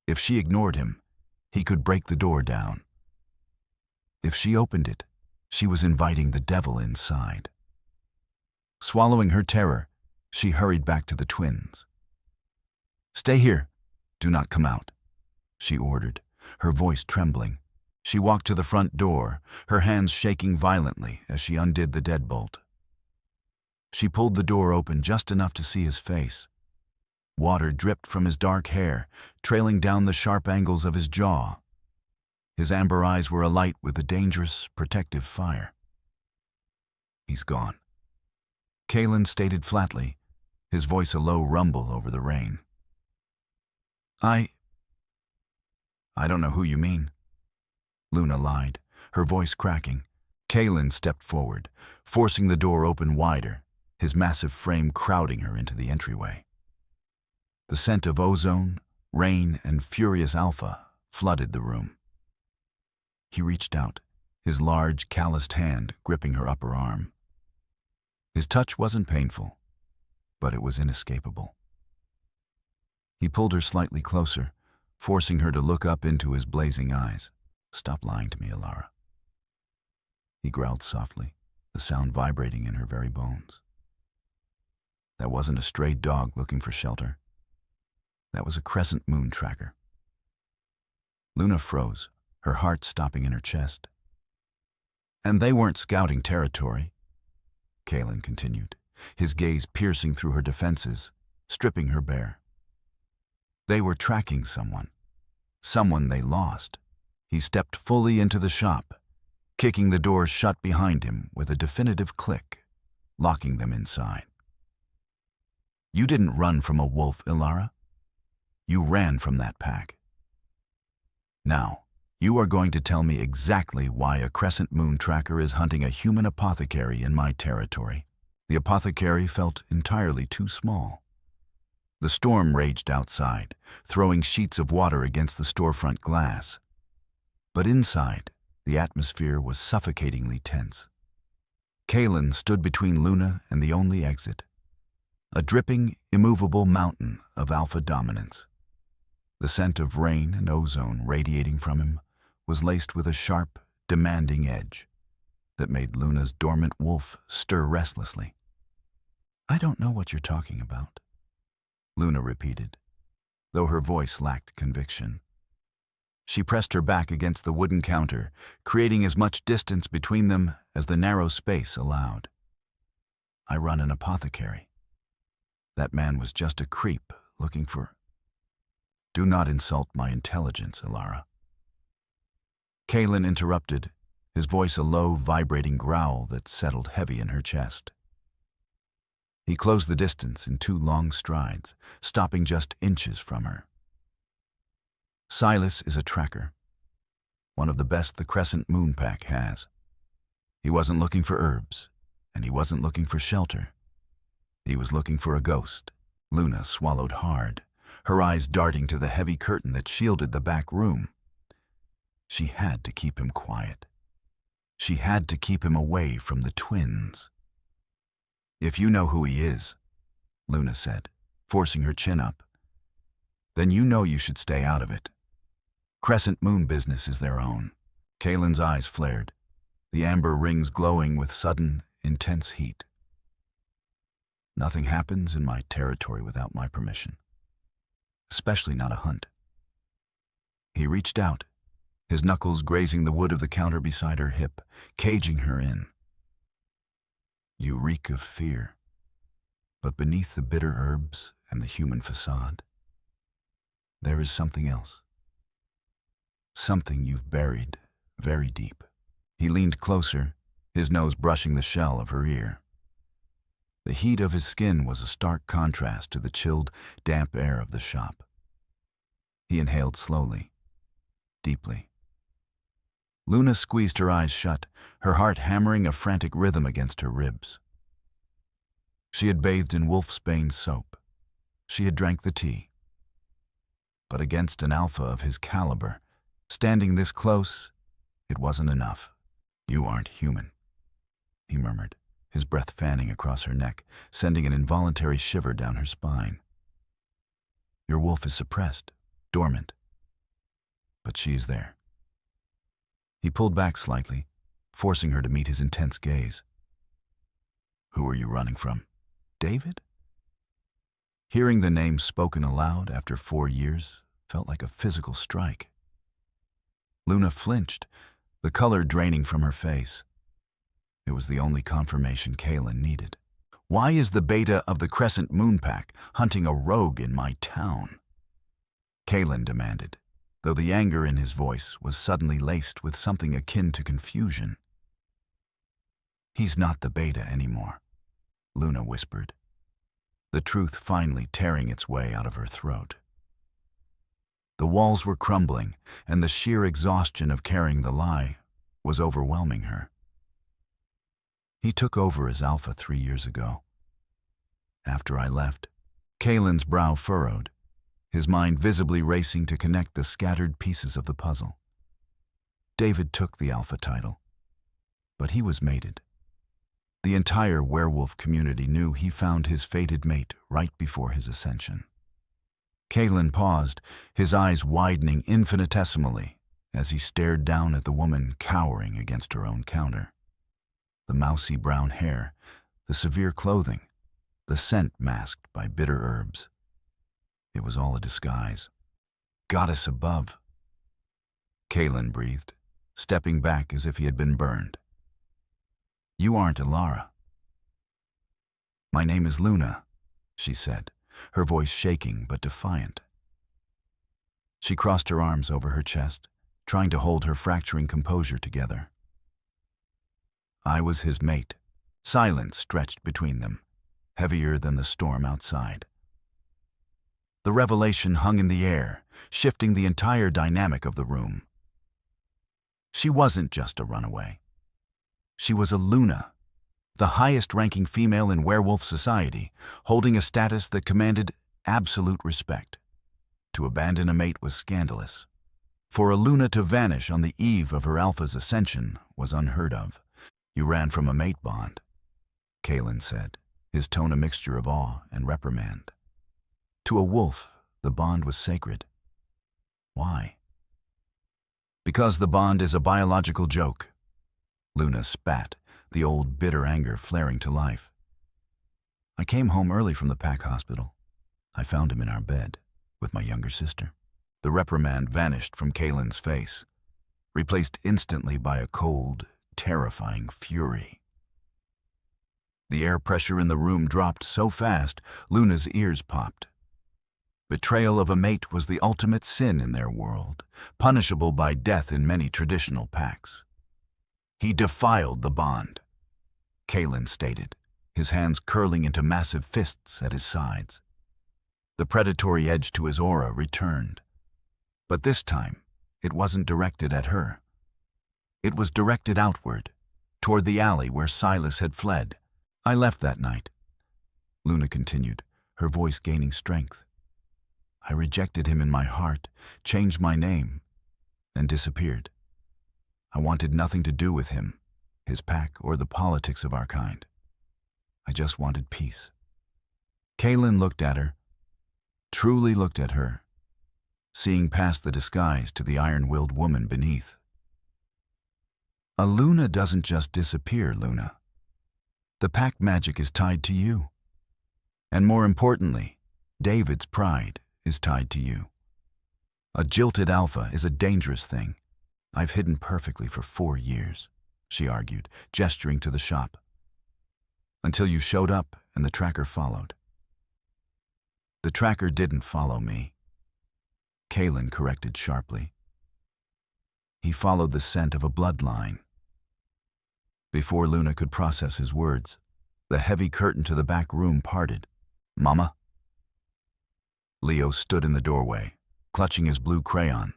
If she ignored him, he could break the door down. If she opened it, she was inviting the devil inside. Swallowing her terror, she hurried back to the twins. "Stay here. Do not come out," she ordered, her voice trembling. She walked to the front door, her hands shaking violently as she undid the deadbolt. She pulled the door open just enough to see his face. Water dripped from his dark hair, trailing down the sharp angles of his jaw. His amber eyes were alight with a dangerous, protective fire. "He's gone," Kaelen stated flatly, his voice a low rumble over the rain. I don't know who you mean," Luna lied, her voice cracking. Kaelen stepped forward, forcing the door open wider, his massive frame crowding her into the entryway. The scent of ozone, rain, and furious Alpha flooded the room. He reached out, his large, calloused hand gripping her upper arm. His touch wasn't painful, but it was inescapable. He pulled her slightly closer, forcing her to look up into his blazing eyes. "Stop lying to me, Alara," he growled softly, the sound vibrating in her very bones. That wasn't a stray dog looking for shelter. That was a crescent moon tracker. Luna froze, her heart stopping in her chest. "And they weren't scouting territory," Kaelen continued, his gaze piercing through her defenses, stripping her bare. "They were tracking someone they lost." He stepped fully into the shop, kicking the doors shut behind him with a definitive click, locking them inside. "You didn't run from a wolf, Ilara. You ran from that pack. Now, you are going to tell me exactly why a crescent moon tracker is hunting a human apothecary in my territory." The apothecary felt entirely too small. The storm raged outside, throwing sheets of water against the storefront glass. But inside, the atmosphere was suffocatingly tense. Kaelen stood between Luna and the only exit, a dripping, immovable mountain of alpha dominance. The scent of rain and ozone radiating from him was laced with a sharp, demanding edge that made Luna's dormant wolf stir restlessly. "I don't know what you're talking about," Luna repeated, though her voice lacked conviction. She pressed her back against the wooden counter, creating as much distance between them as the narrow space allowed. "I run an apothecary. That man was just a creep looking for—" "Do not insult my intelligence, Ilara." Kaelen interrupted, his voice a low, vibrating growl that settled heavy in her chest. He closed the distance in 2 long strides, stopping just inches from her. "Silas is a tracker, one of the best the Crescent Moon Pack has. He wasn't looking for herbs, and he wasn't looking for shelter. He was looking for a ghost." Luna swallowed hard, her eyes darting to the heavy curtain that shielded the back room. She had to keep him quiet. She had to keep him away from the twins. "If you know who he is," Luna said, forcing her chin up, "then you know you should stay out of it. Crescent Moon business is their own." Kaelen's eyes flared, the amber rings glowing with sudden, intense heat. "Nothing happens in my territory without my permission, especially not a hunt." He reached out, his knuckles grazing the wood of the counter beside her hip, caging her in. "You reek of fear, but beneath the bitter herbs and the human facade, there is something else. Something you've buried very deep." He leaned closer, his nose brushing the shell of her ear. The heat of his skin was a stark contrast to the chilled, damp air of the shop. He inhaled slowly, deeply. Luna squeezed her eyes shut, her heart hammering a frantic rhythm against her ribs. She had bathed in wolfsbane soap. She had drank the tea. But against an alpha of his caliber, standing this close, it wasn't enough. "You aren't human," he murmured, his breath fanning across her neck, sending an involuntary shiver down her spine. "Your wolf is suppressed, dormant. But she is there." He pulled back slightly, forcing her to meet his intense gaze. "Who are you running from? David?" Hearing the name spoken aloud after 4 years felt like a physical strike. Luna flinched, the color draining from her face. It was the only confirmation Kaelen needed. "Why is the beta of the Crescent Moon Pack hunting a rogue in my town?" Kaelen demanded, though the anger in his voice was suddenly laced with something akin to confusion. "He's not the beta anymore," Luna whispered, the truth finally tearing its way out of her throat. The walls were crumbling, and the sheer exhaustion of carrying the lie was overwhelming her. "He took over as Alpha 3 years ago. After I left." Kaelen's brow furrowed, his mind visibly racing to connect the scattered pieces of the puzzle. David took the Alpha title, but he was mated. The entire werewolf community knew he found his fated mate right before his ascension. Kaelen paused, his eyes widening infinitesimally as he stared down at the woman cowering against her own counter. The mousy brown hair, the severe clothing, the scent masked by bitter herbs. It was all a disguise. "Goddess above," Kaelen breathed, stepping back as if he had been burned. "You aren't Ilara." "My name is Luna," she said, her voice shaking but defiant. She crossed her arms over her chest, trying to hold her fracturing composure together. "I was his mate." Silence stretched between them, heavier than the storm outside. The revelation hung in the air, shifting the entire dynamic of the room. She wasn't just a runaway. She was a Luna, the highest-ranking female in werewolf society, holding a status that commanded absolute respect. To abandon a mate was scandalous. For a Luna to vanish on the eve of her Alpha's ascension was unheard of. "You ran from a mate bond," Kaelen said, his tone a mixture of awe and reprimand. To a wolf, the bond was sacred. "Why?" "Because the bond is a biological joke." Luna spat, the old bitter anger flaring to life. "I came home early from the pack hospital. I found him in our bed, with my younger sister." The reprimand vanished from Kaelen's face, replaced instantly by a cold, terrifying fury. The air pressure in the room dropped so fast, Luna's ears popped. Betrayal of a mate was the ultimate sin in their world, punishable by death in many traditional packs. "He defiled the bond," Kaelen stated, his hands curling into massive fists at his sides. The predatory edge to his aura returned. But this time, it wasn't directed at her. It was directed outward, toward the alley where Silas had fled. "I left that night," Luna continued, her voice gaining strength. "I rejected him in my heart, changed my name, and disappeared. I wanted nothing to do with him, his pack, or the politics of our kind. I just wanted peace." Kaelen looked at her, truly looked at her, seeing past the disguise to the iron-willed woman beneath. "A Luna doesn't just disappear, Luna. The pack magic is tied to you. And more importantly, David's pride is tied to you. A jilted alpha is a dangerous thing. I've hidden perfectly for 4 years, she argued, gesturing to the shop. Until you showed up and the tracker followed. The tracker didn't follow me, Kaelen corrected sharply. He followed the scent of a bloodline. Before Luna could process his words, The heavy curtain to the back room parted. "Mama?" Leo stood in the doorway, clutching his blue crayon.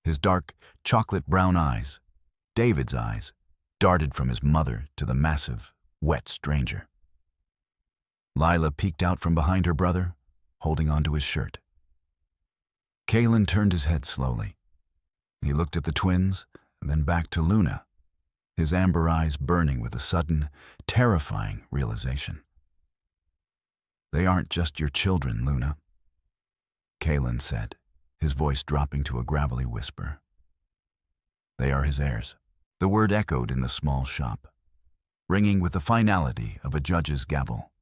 His dark, chocolate-brown eyes, David's eyes, darted from his mother to the massive, wet stranger. Lila peeked out from behind her brother, holding onto his shirt. Kaelen turned his head slowly. He looked at the twins, and then back to Luna, his amber eyes burning with a sudden, terrifying realization. "They aren't just your children, Luna," Kaelen said, his voice dropping to a gravelly whisper. "They are his heirs." The word echoed in the small shop, ringing with the finality of a judge's gavel.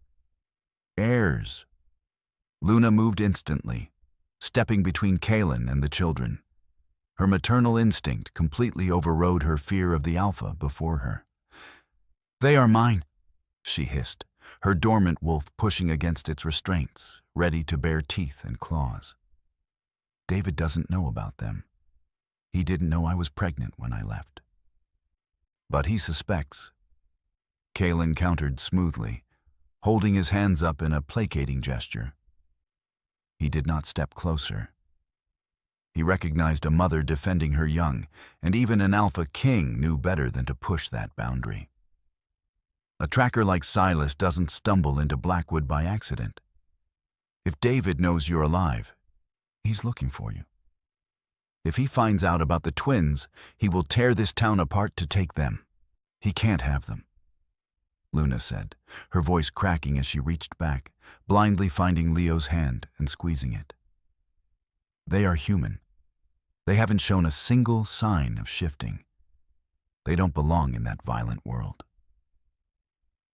"Heirs." Luna moved instantly, stepping between Kaelen and the children. Her maternal instinct completely overrode her fear of the Alpha before her. "They are mine," she hissed, her dormant wolf pushing against its restraints, ready to bare teeth and claws. "David doesn't know about them. He didn't know I was pregnant when I left. But he suspects," Kaelen countered smoothly, holding his hands up in a placating gesture. He did not step closer. He recognized a mother defending her young, and even an Alpha King knew better than to push that boundary. A tracker like Silas doesn't stumble into Blackwood by accident. If David knows you're alive, he's looking for you. If he finds out about the twins, he will tear this town apart to take them. He can't have them," Luna said, her voice cracking as she reached back, blindly finding Leo's hand and squeezing it. "They are human. They haven't shown a single sign of shifting. They don't belong in that violent world."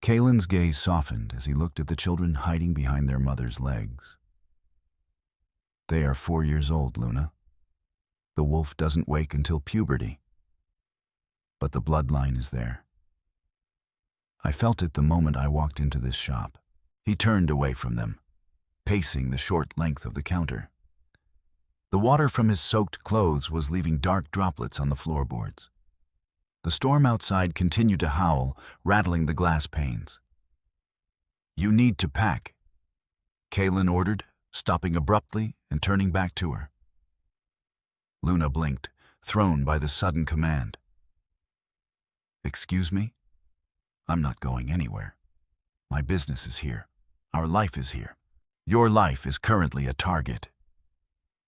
Kaelen's gaze softened as he looked at the children hiding behind their mother's legs. "They are 4 years old, Luna. The wolf doesn't wake until puberty. But the bloodline is there. I felt it the moment I walked into this shop." He turned away from them, pacing the short length of the counter. The water from his soaked clothes was leaving dark droplets on the floorboards. The storm outside continued to howl, rattling the glass panes. "You need to pack," Kaelen ordered, stopping abruptly and turning back to her. Luna blinked, thrown by the sudden command. "Excuse me? I'm not going anywhere. My business is here. Our life is here. Your life is currently a target,"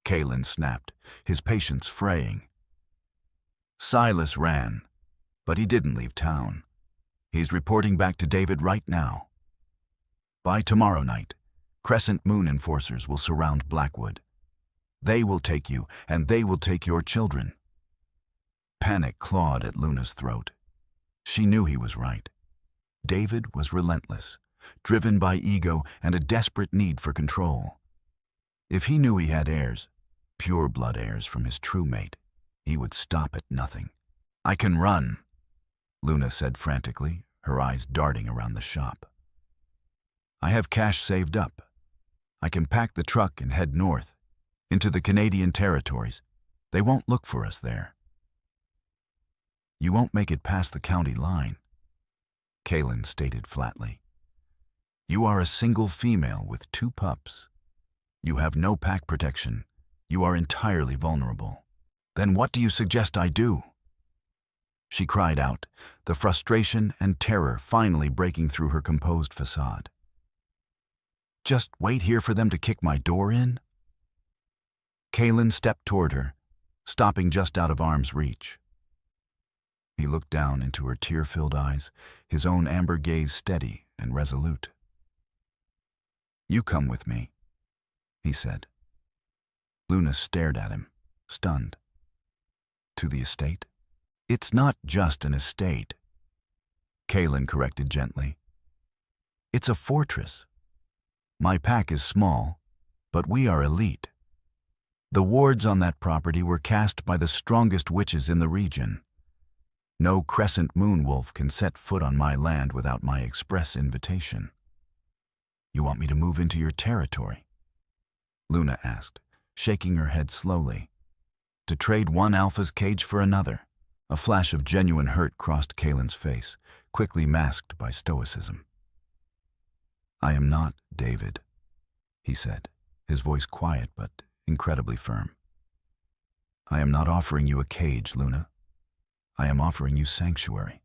Kaelen snapped, his patience fraying. Silas ran, but he didn't leave town. He's reporting back to David right now. By tomorrow night, Crescent Moon enforcers will surround Blackwood. They will take you, and they will take your children. Panic clawed at Luna's throat. She knew he was right. David was relentless, driven by ego and a desperate need for control. If he knew he had heirs, pure blood heirs from his true mate, he would stop at nothing. "I can run," Luna said frantically, her eyes darting around the shop. "I have cash saved up. I can pack the truck and head north, into the Canadian territories. They won't look for us there." "You won't make it past the county line," Kaelen stated flatly. "You are a single female with 2 pups. You have no pack protection. You are entirely vulnerable. Then what do you suggest I do?" She cried out, the frustration and terror finally breaking through her composed facade. "Just wait here for them to kick my door in?" Kaelen stepped toward her, stopping just out of arm's reach. He looked down into her tear-filled eyes, his own amber gaze steady and resolute. "You come with me," he said. Luna stared at him, stunned. "To the estate?" "It's not just an estate," Kaelen corrected gently. "It's a fortress. My pack is small, but we are elite. The wards on that property were cast by the strongest witches in the region. No Crescent Moon wolf can set foot on my land without my express invitation." "You want me to move into your territory?" Luna asked, shaking her head slowly. "To trade one alpha's cage for another?" A flash of genuine hurt crossed Kaelen's face, quickly masked by stoicism. I am not David, he said, his voice quiet but incredibly firm. I am not offering you a cage, Luna. I am offering you sanctuary,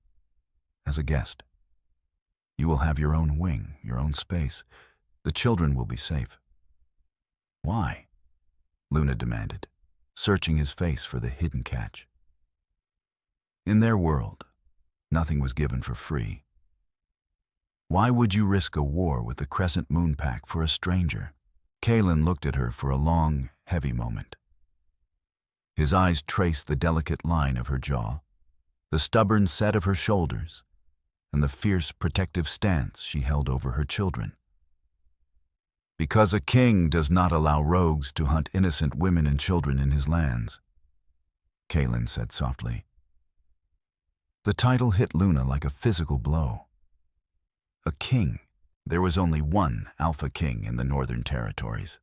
as a guest. You will have your own wing, your own space. The children will be safe. Why? Luna demanded, searching his face for the hidden catch. In their world, nothing was given for free. Why would you risk a war with the Crescent Moon Pack for a stranger? Kaelen looked at her for a long, heavy moment. His eyes traced the delicate line of her jaw, the stubborn set of her shoulders, and the fierce protective stance she held over her children. Because a king does not allow rogues to hunt innocent women and children in his lands, Kaelen said softly. The title hit Luna like a physical blow. A king. There was only one Alpha King in the Northern Territories.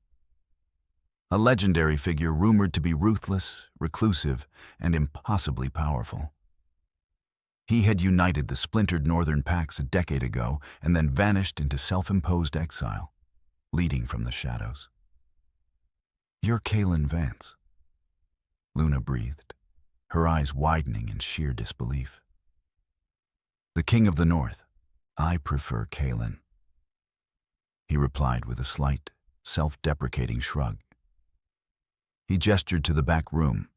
A legendary figure rumored to be ruthless, reclusive, and impossibly powerful. He had united the splintered Northern packs a decade ago and then vanished into self-imposed exile, leading from the shadows. You're Kaelen Vance, Luna breathed, her eyes widening in sheer disbelief. The King of the North. I prefer Kaelen, he replied with a slight, self-deprecating shrug. He gestured to the back room.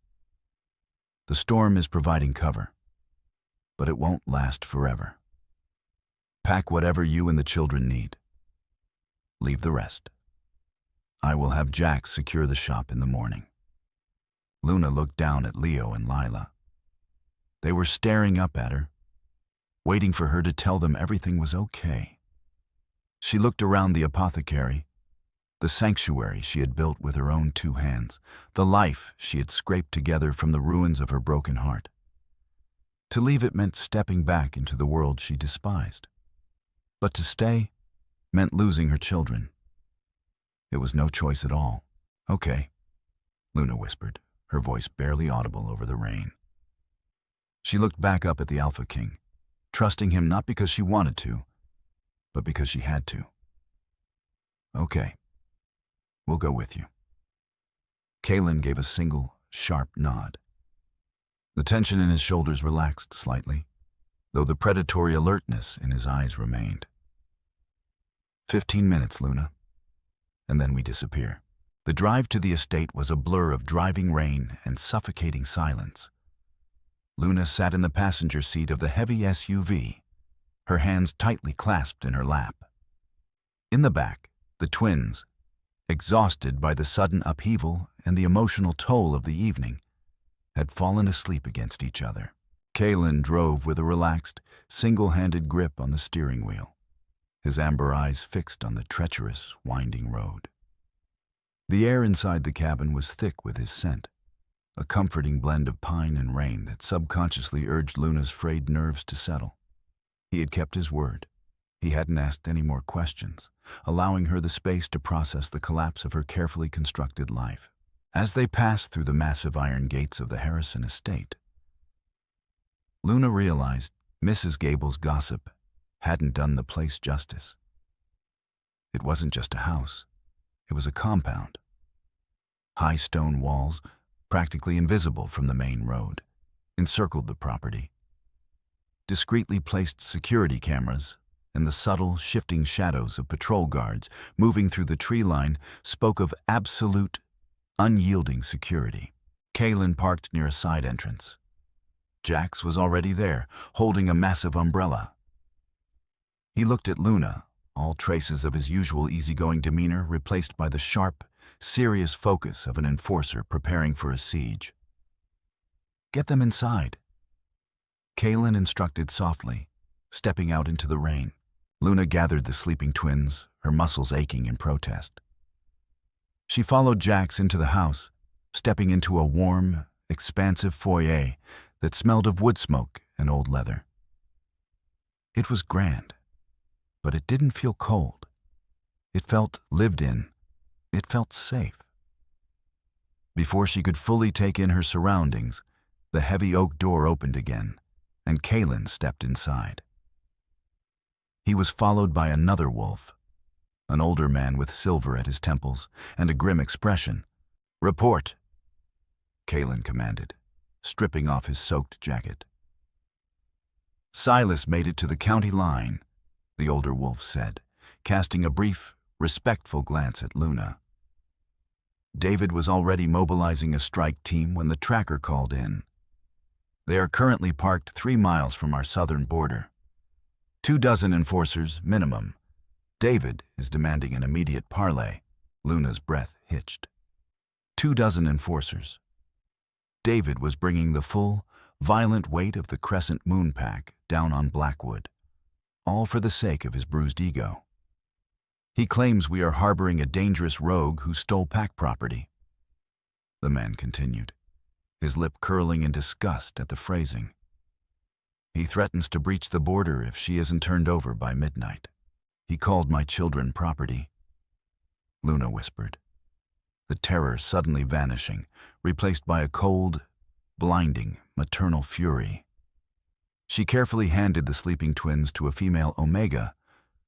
The storm is providing cover, but it won't last forever. Pack whatever you and the children need. Leave the rest. I will have Jax secure the shop in the morning. Luna looked down at Leo and Lila. They were staring up at her, waiting for her to tell them everything was okay. She looked around the apothecary, the sanctuary she had built with her own 2 hands, the life she had scraped together from the ruins of her broken heart. To leave it meant stepping back into the world she despised. But to stay meant losing her children. It was no choice at all. Okay, Luna whispered, her voice barely audible over the rain. She looked back up at the Alpha King, trusting him not because she wanted to, but because she had to. Okay, we'll go with you. Kaelen gave a single, sharp nod. The tension in his shoulders relaxed slightly, though the predatory alertness in his eyes remained. 15 minutes, Luna, and then we disappear. The drive to the estate was a blur of driving rain and suffocating silence. Luna sat in the passenger seat of the heavy SUV, her hands tightly clasped in her lap. In the back, the twins, exhausted by the sudden upheaval and the emotional toll of the evening, had fallen asleep against each other. Kaelen drove with a relaxed, single-handed grip on the steering wheel, his amber eyes fixed on the treacherous, winding road. The air inside the cabin was thick with his scent, a comforting blend of pine and rain that subconsciously urged Luna's frayed nerves to settle. He had kept his word. He hadn't asked any more questions, allowing her the space to process the collapse of her carefully constructed life. As they passed through the massive iron gates of the Harrison estate, Luna realized Mrs. Gable's gossip hadn't done the place justice. It wasn't just a house. It was a compound. High stone walls, practically invisible from the main road, encircled the property. Discreetly placed security cameras and the subtle, shifting shadows of patrol guards moving through the tree line spoke of absolute, unyielding security. Kaelen parked near a side entrance. Jax was already there, holding a massive umbrella. He looked at Luna, all traces of his usual easygoing demeanor replaced by the sharp, serious focus of an enforcer preparing for a siege. Get them inside, Kaelen instructed softly, stepping out into the rain. Luna gathered the sleeping twins, her muscles aching in protest. She followed Jax into the house, stepping into a warm, expansive foyer that smelled of wood smoke and old leather. It was grand, but it didn't feel cold. It felt lived in. It felt safe. Before she could fully take in her surroundings, the heavy oak door opened again, and Kaelen stepped inside. He was followed by another wolf, an older man with silver at his temples and a grim expression. "Report," Kaelen commanded, stripping off his soaked jacket. "Silas made it to the county line," the older wolf said, casting a brief, respectful glance at Luna. David was already mobilizing a strike team when the tracker called in. "They are currently parked 3 miles from our southern border. 24 enforcers, minimum. David is demanding an immediate parley." Luna's breath hitched. 24 enforcers. David was bringing the full, violent weight of the Crescent Moon Pack down on Blackwood, all for the sake of his bruised ego. "He claims we are harboring a dangerous rogue who stole pack property," the man continued, his lip curling in disgust at the phrasing. "He threatens to breach the border if she isn't turned over by midnight. He called my children property," Luna whispered, the terror suddenly vanishing, replaced by a cold, blinding, maternal fury. She carefully handed the sleeping twins to a female Omega,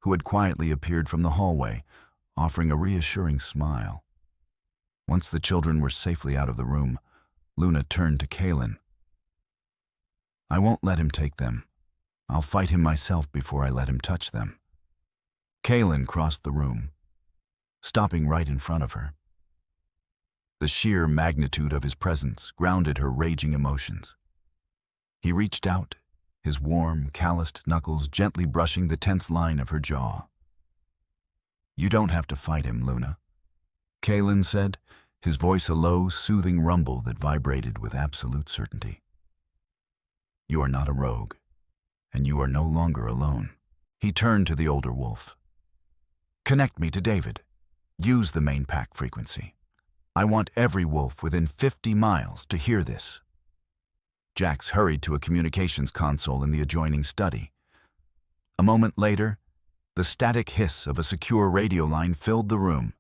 who had quietly appeared from the hallway, offering a reassuring smile. Once the children were safely out of the room, Luna turned to Kaelen. "I won't let him take them. I'll fight him myself before I let him touch them." Kaelen crossed the room, stopping right in front of her. The sheer magnitude of his presence grounded her raging emotions. He reached out, his warm, calloused knuckles gently brushing the tense line of her jaw. "You don't have to fight him, Luna," Kaelen said, his voice a low, soothing rumble that vibrated with absolute certainty. "You are not a rogue, and you are no longer alone." He turned to the older wolf. "Connect me to David. Use the main pack frequency. I want every wolf within 50 miles to hear this." Jax hurried to a communications console in the adjoining study. A moment later, the static hiss of a secure radio line filled the room,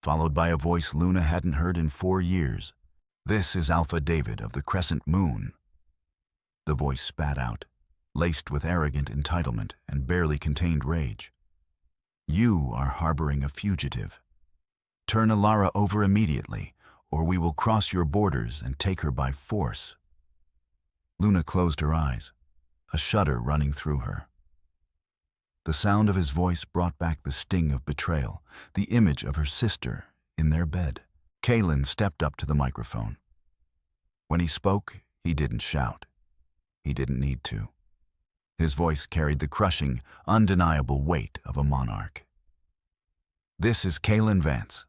followed by a voice Luna hadn't heard in 4 years. "This is Alpha David of the Crescent Moon." The voice spat out, laced with arrogant entitlement and barely contained rage. "You are harboring a fugitive. Turn Alara over immediately, or we will cross your borders and take her by force." Luna closed her eyes, a shudder running through her. The sound of his voice brought back the sting of betrayal, the image of her sister in their bed. Kaelen stepped up to the microphone. When he spoke, he didn't shout. He didn't need to. His voice carried the crushing, undeniable weight of a monarch. "This is Kaelen Vance,"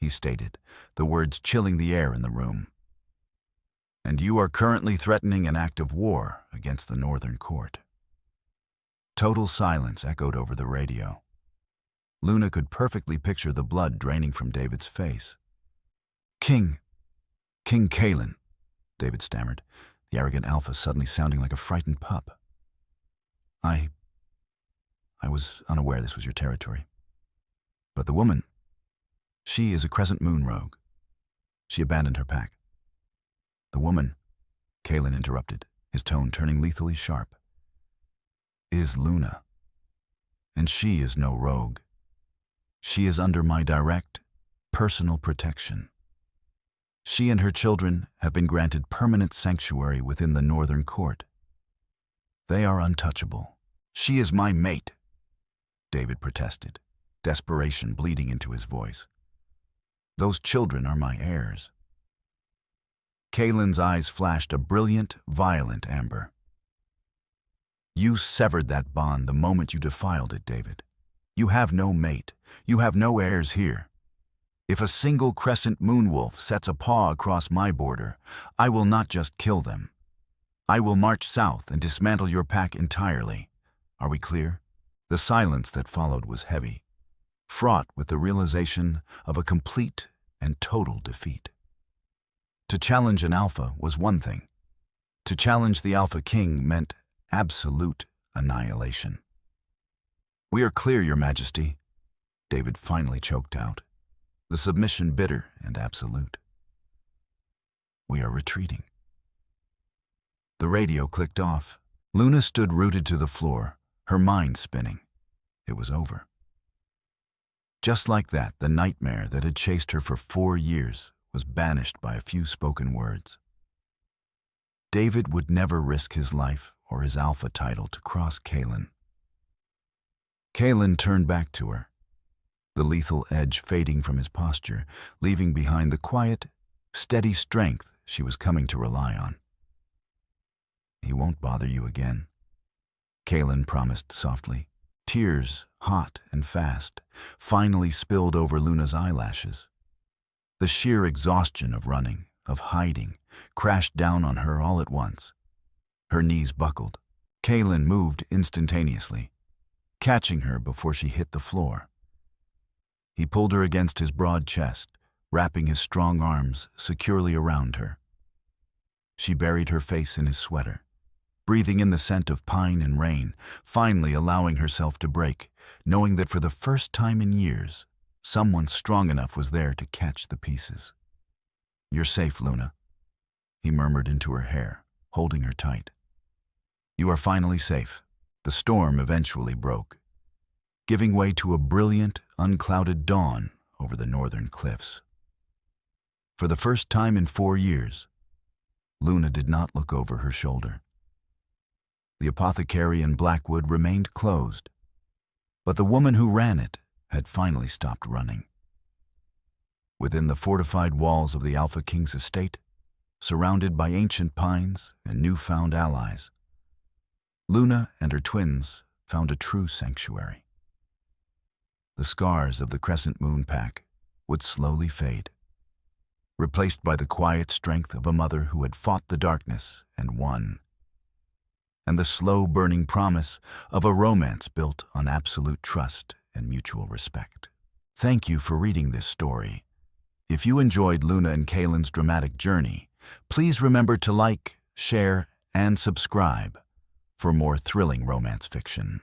he stated, the words chilling the air in the room. "And you are currently threatening an act of war against the Northern Court." Total silence echoed over the radio. Luna could perfectly picture the blood draining from David's face. King Kaelen," David stammered, the arrogant alpha suddenly sounding like a frightened pup. I was unaware this was your territory. But the woman, she is a Crescent Moon rogue. She abandoned her pack." "The woman," Kaelen interrupted, his tone turning lethally sharp, "is Luna. And she is no rogue. She is under my direct, personal protection. She and her children have been granted permanent sanctuary within the Northern Court. They are untouchable. She is my mate," David protested, desperation bleeding into his voice. "Those children are my heirs." Kaelen's eyes flashed a brilliant, violent amber. "You severed that bond the moment you defiled it, David. You have no mate. You have no heirs here. If a single Crescent Moon wolf sets a paw across my border, I will not just kill them. I will march south and dismantle your pack entirely. Are we clear?" The silence that followed was heavy, fraught with the realization of a complete and total defeat. To challenge an alpha was one thing. To challenge the Alpha King meant absolute annihilation. "We are clear, Your Majesty," David finally choked out, the submission bitter and absolute. "We are retreating." The radio clicked off. Luna stood rooted to the floor, her mind spinning. It was over. Just like that, the nightmare that had chased her for 4 years was banished by a few spoken words. David would never risk his life or his alpha title to cross Kaelen. Kaelen turned back to her, the lethal edge fading from his posture, leaving behind the quiet, steady strength she was coming to rely on. "He won't bother you again," Kaelen promised softly. Tears, hot and fast, finally spilled over Luna's eyelashes. The sheer exhaustion of running, of hiding, crashed down on her all at once. Her knees buckled. Kaelen moved instantaneously, catching her before she hit the floor. He pulled her against his broad chest, wrapping his strong arms securely around her. She buried her face in his sweater, breathing in the scent of pine and rain, finally allowing herself to break, knowing that for the first time in years, someone strong enough was there to catch the pieces. "You're safe, Luna," he murmured into her hair, holding her tight. "You are finally safe." The storm eventually broke, giving way to a brilliant, unclouded dawn over the northern cliffs. For the first time in 4 years, Luna did not look over her shoulder. The apothecary in Blackwood remained closed, but the woman who ran it had finally stopped running. Within the fortified walls of the Alpha King's estate, surrounded by ancient pines and newfound allies, Luna and her twins found a true sanctuary. The scars of the Crescent Moon Pack would slowly fade, replaced by the quiet strength of a mother who had fought the darkness and won, and the slow-burning promise of a romance built on absolute trust and mutual respect. Thank you for reading this story. If you enjoyed Luna and Kaelen's dramatic journey, please remember to like, share, and subscribe for more thrilling romance fiction.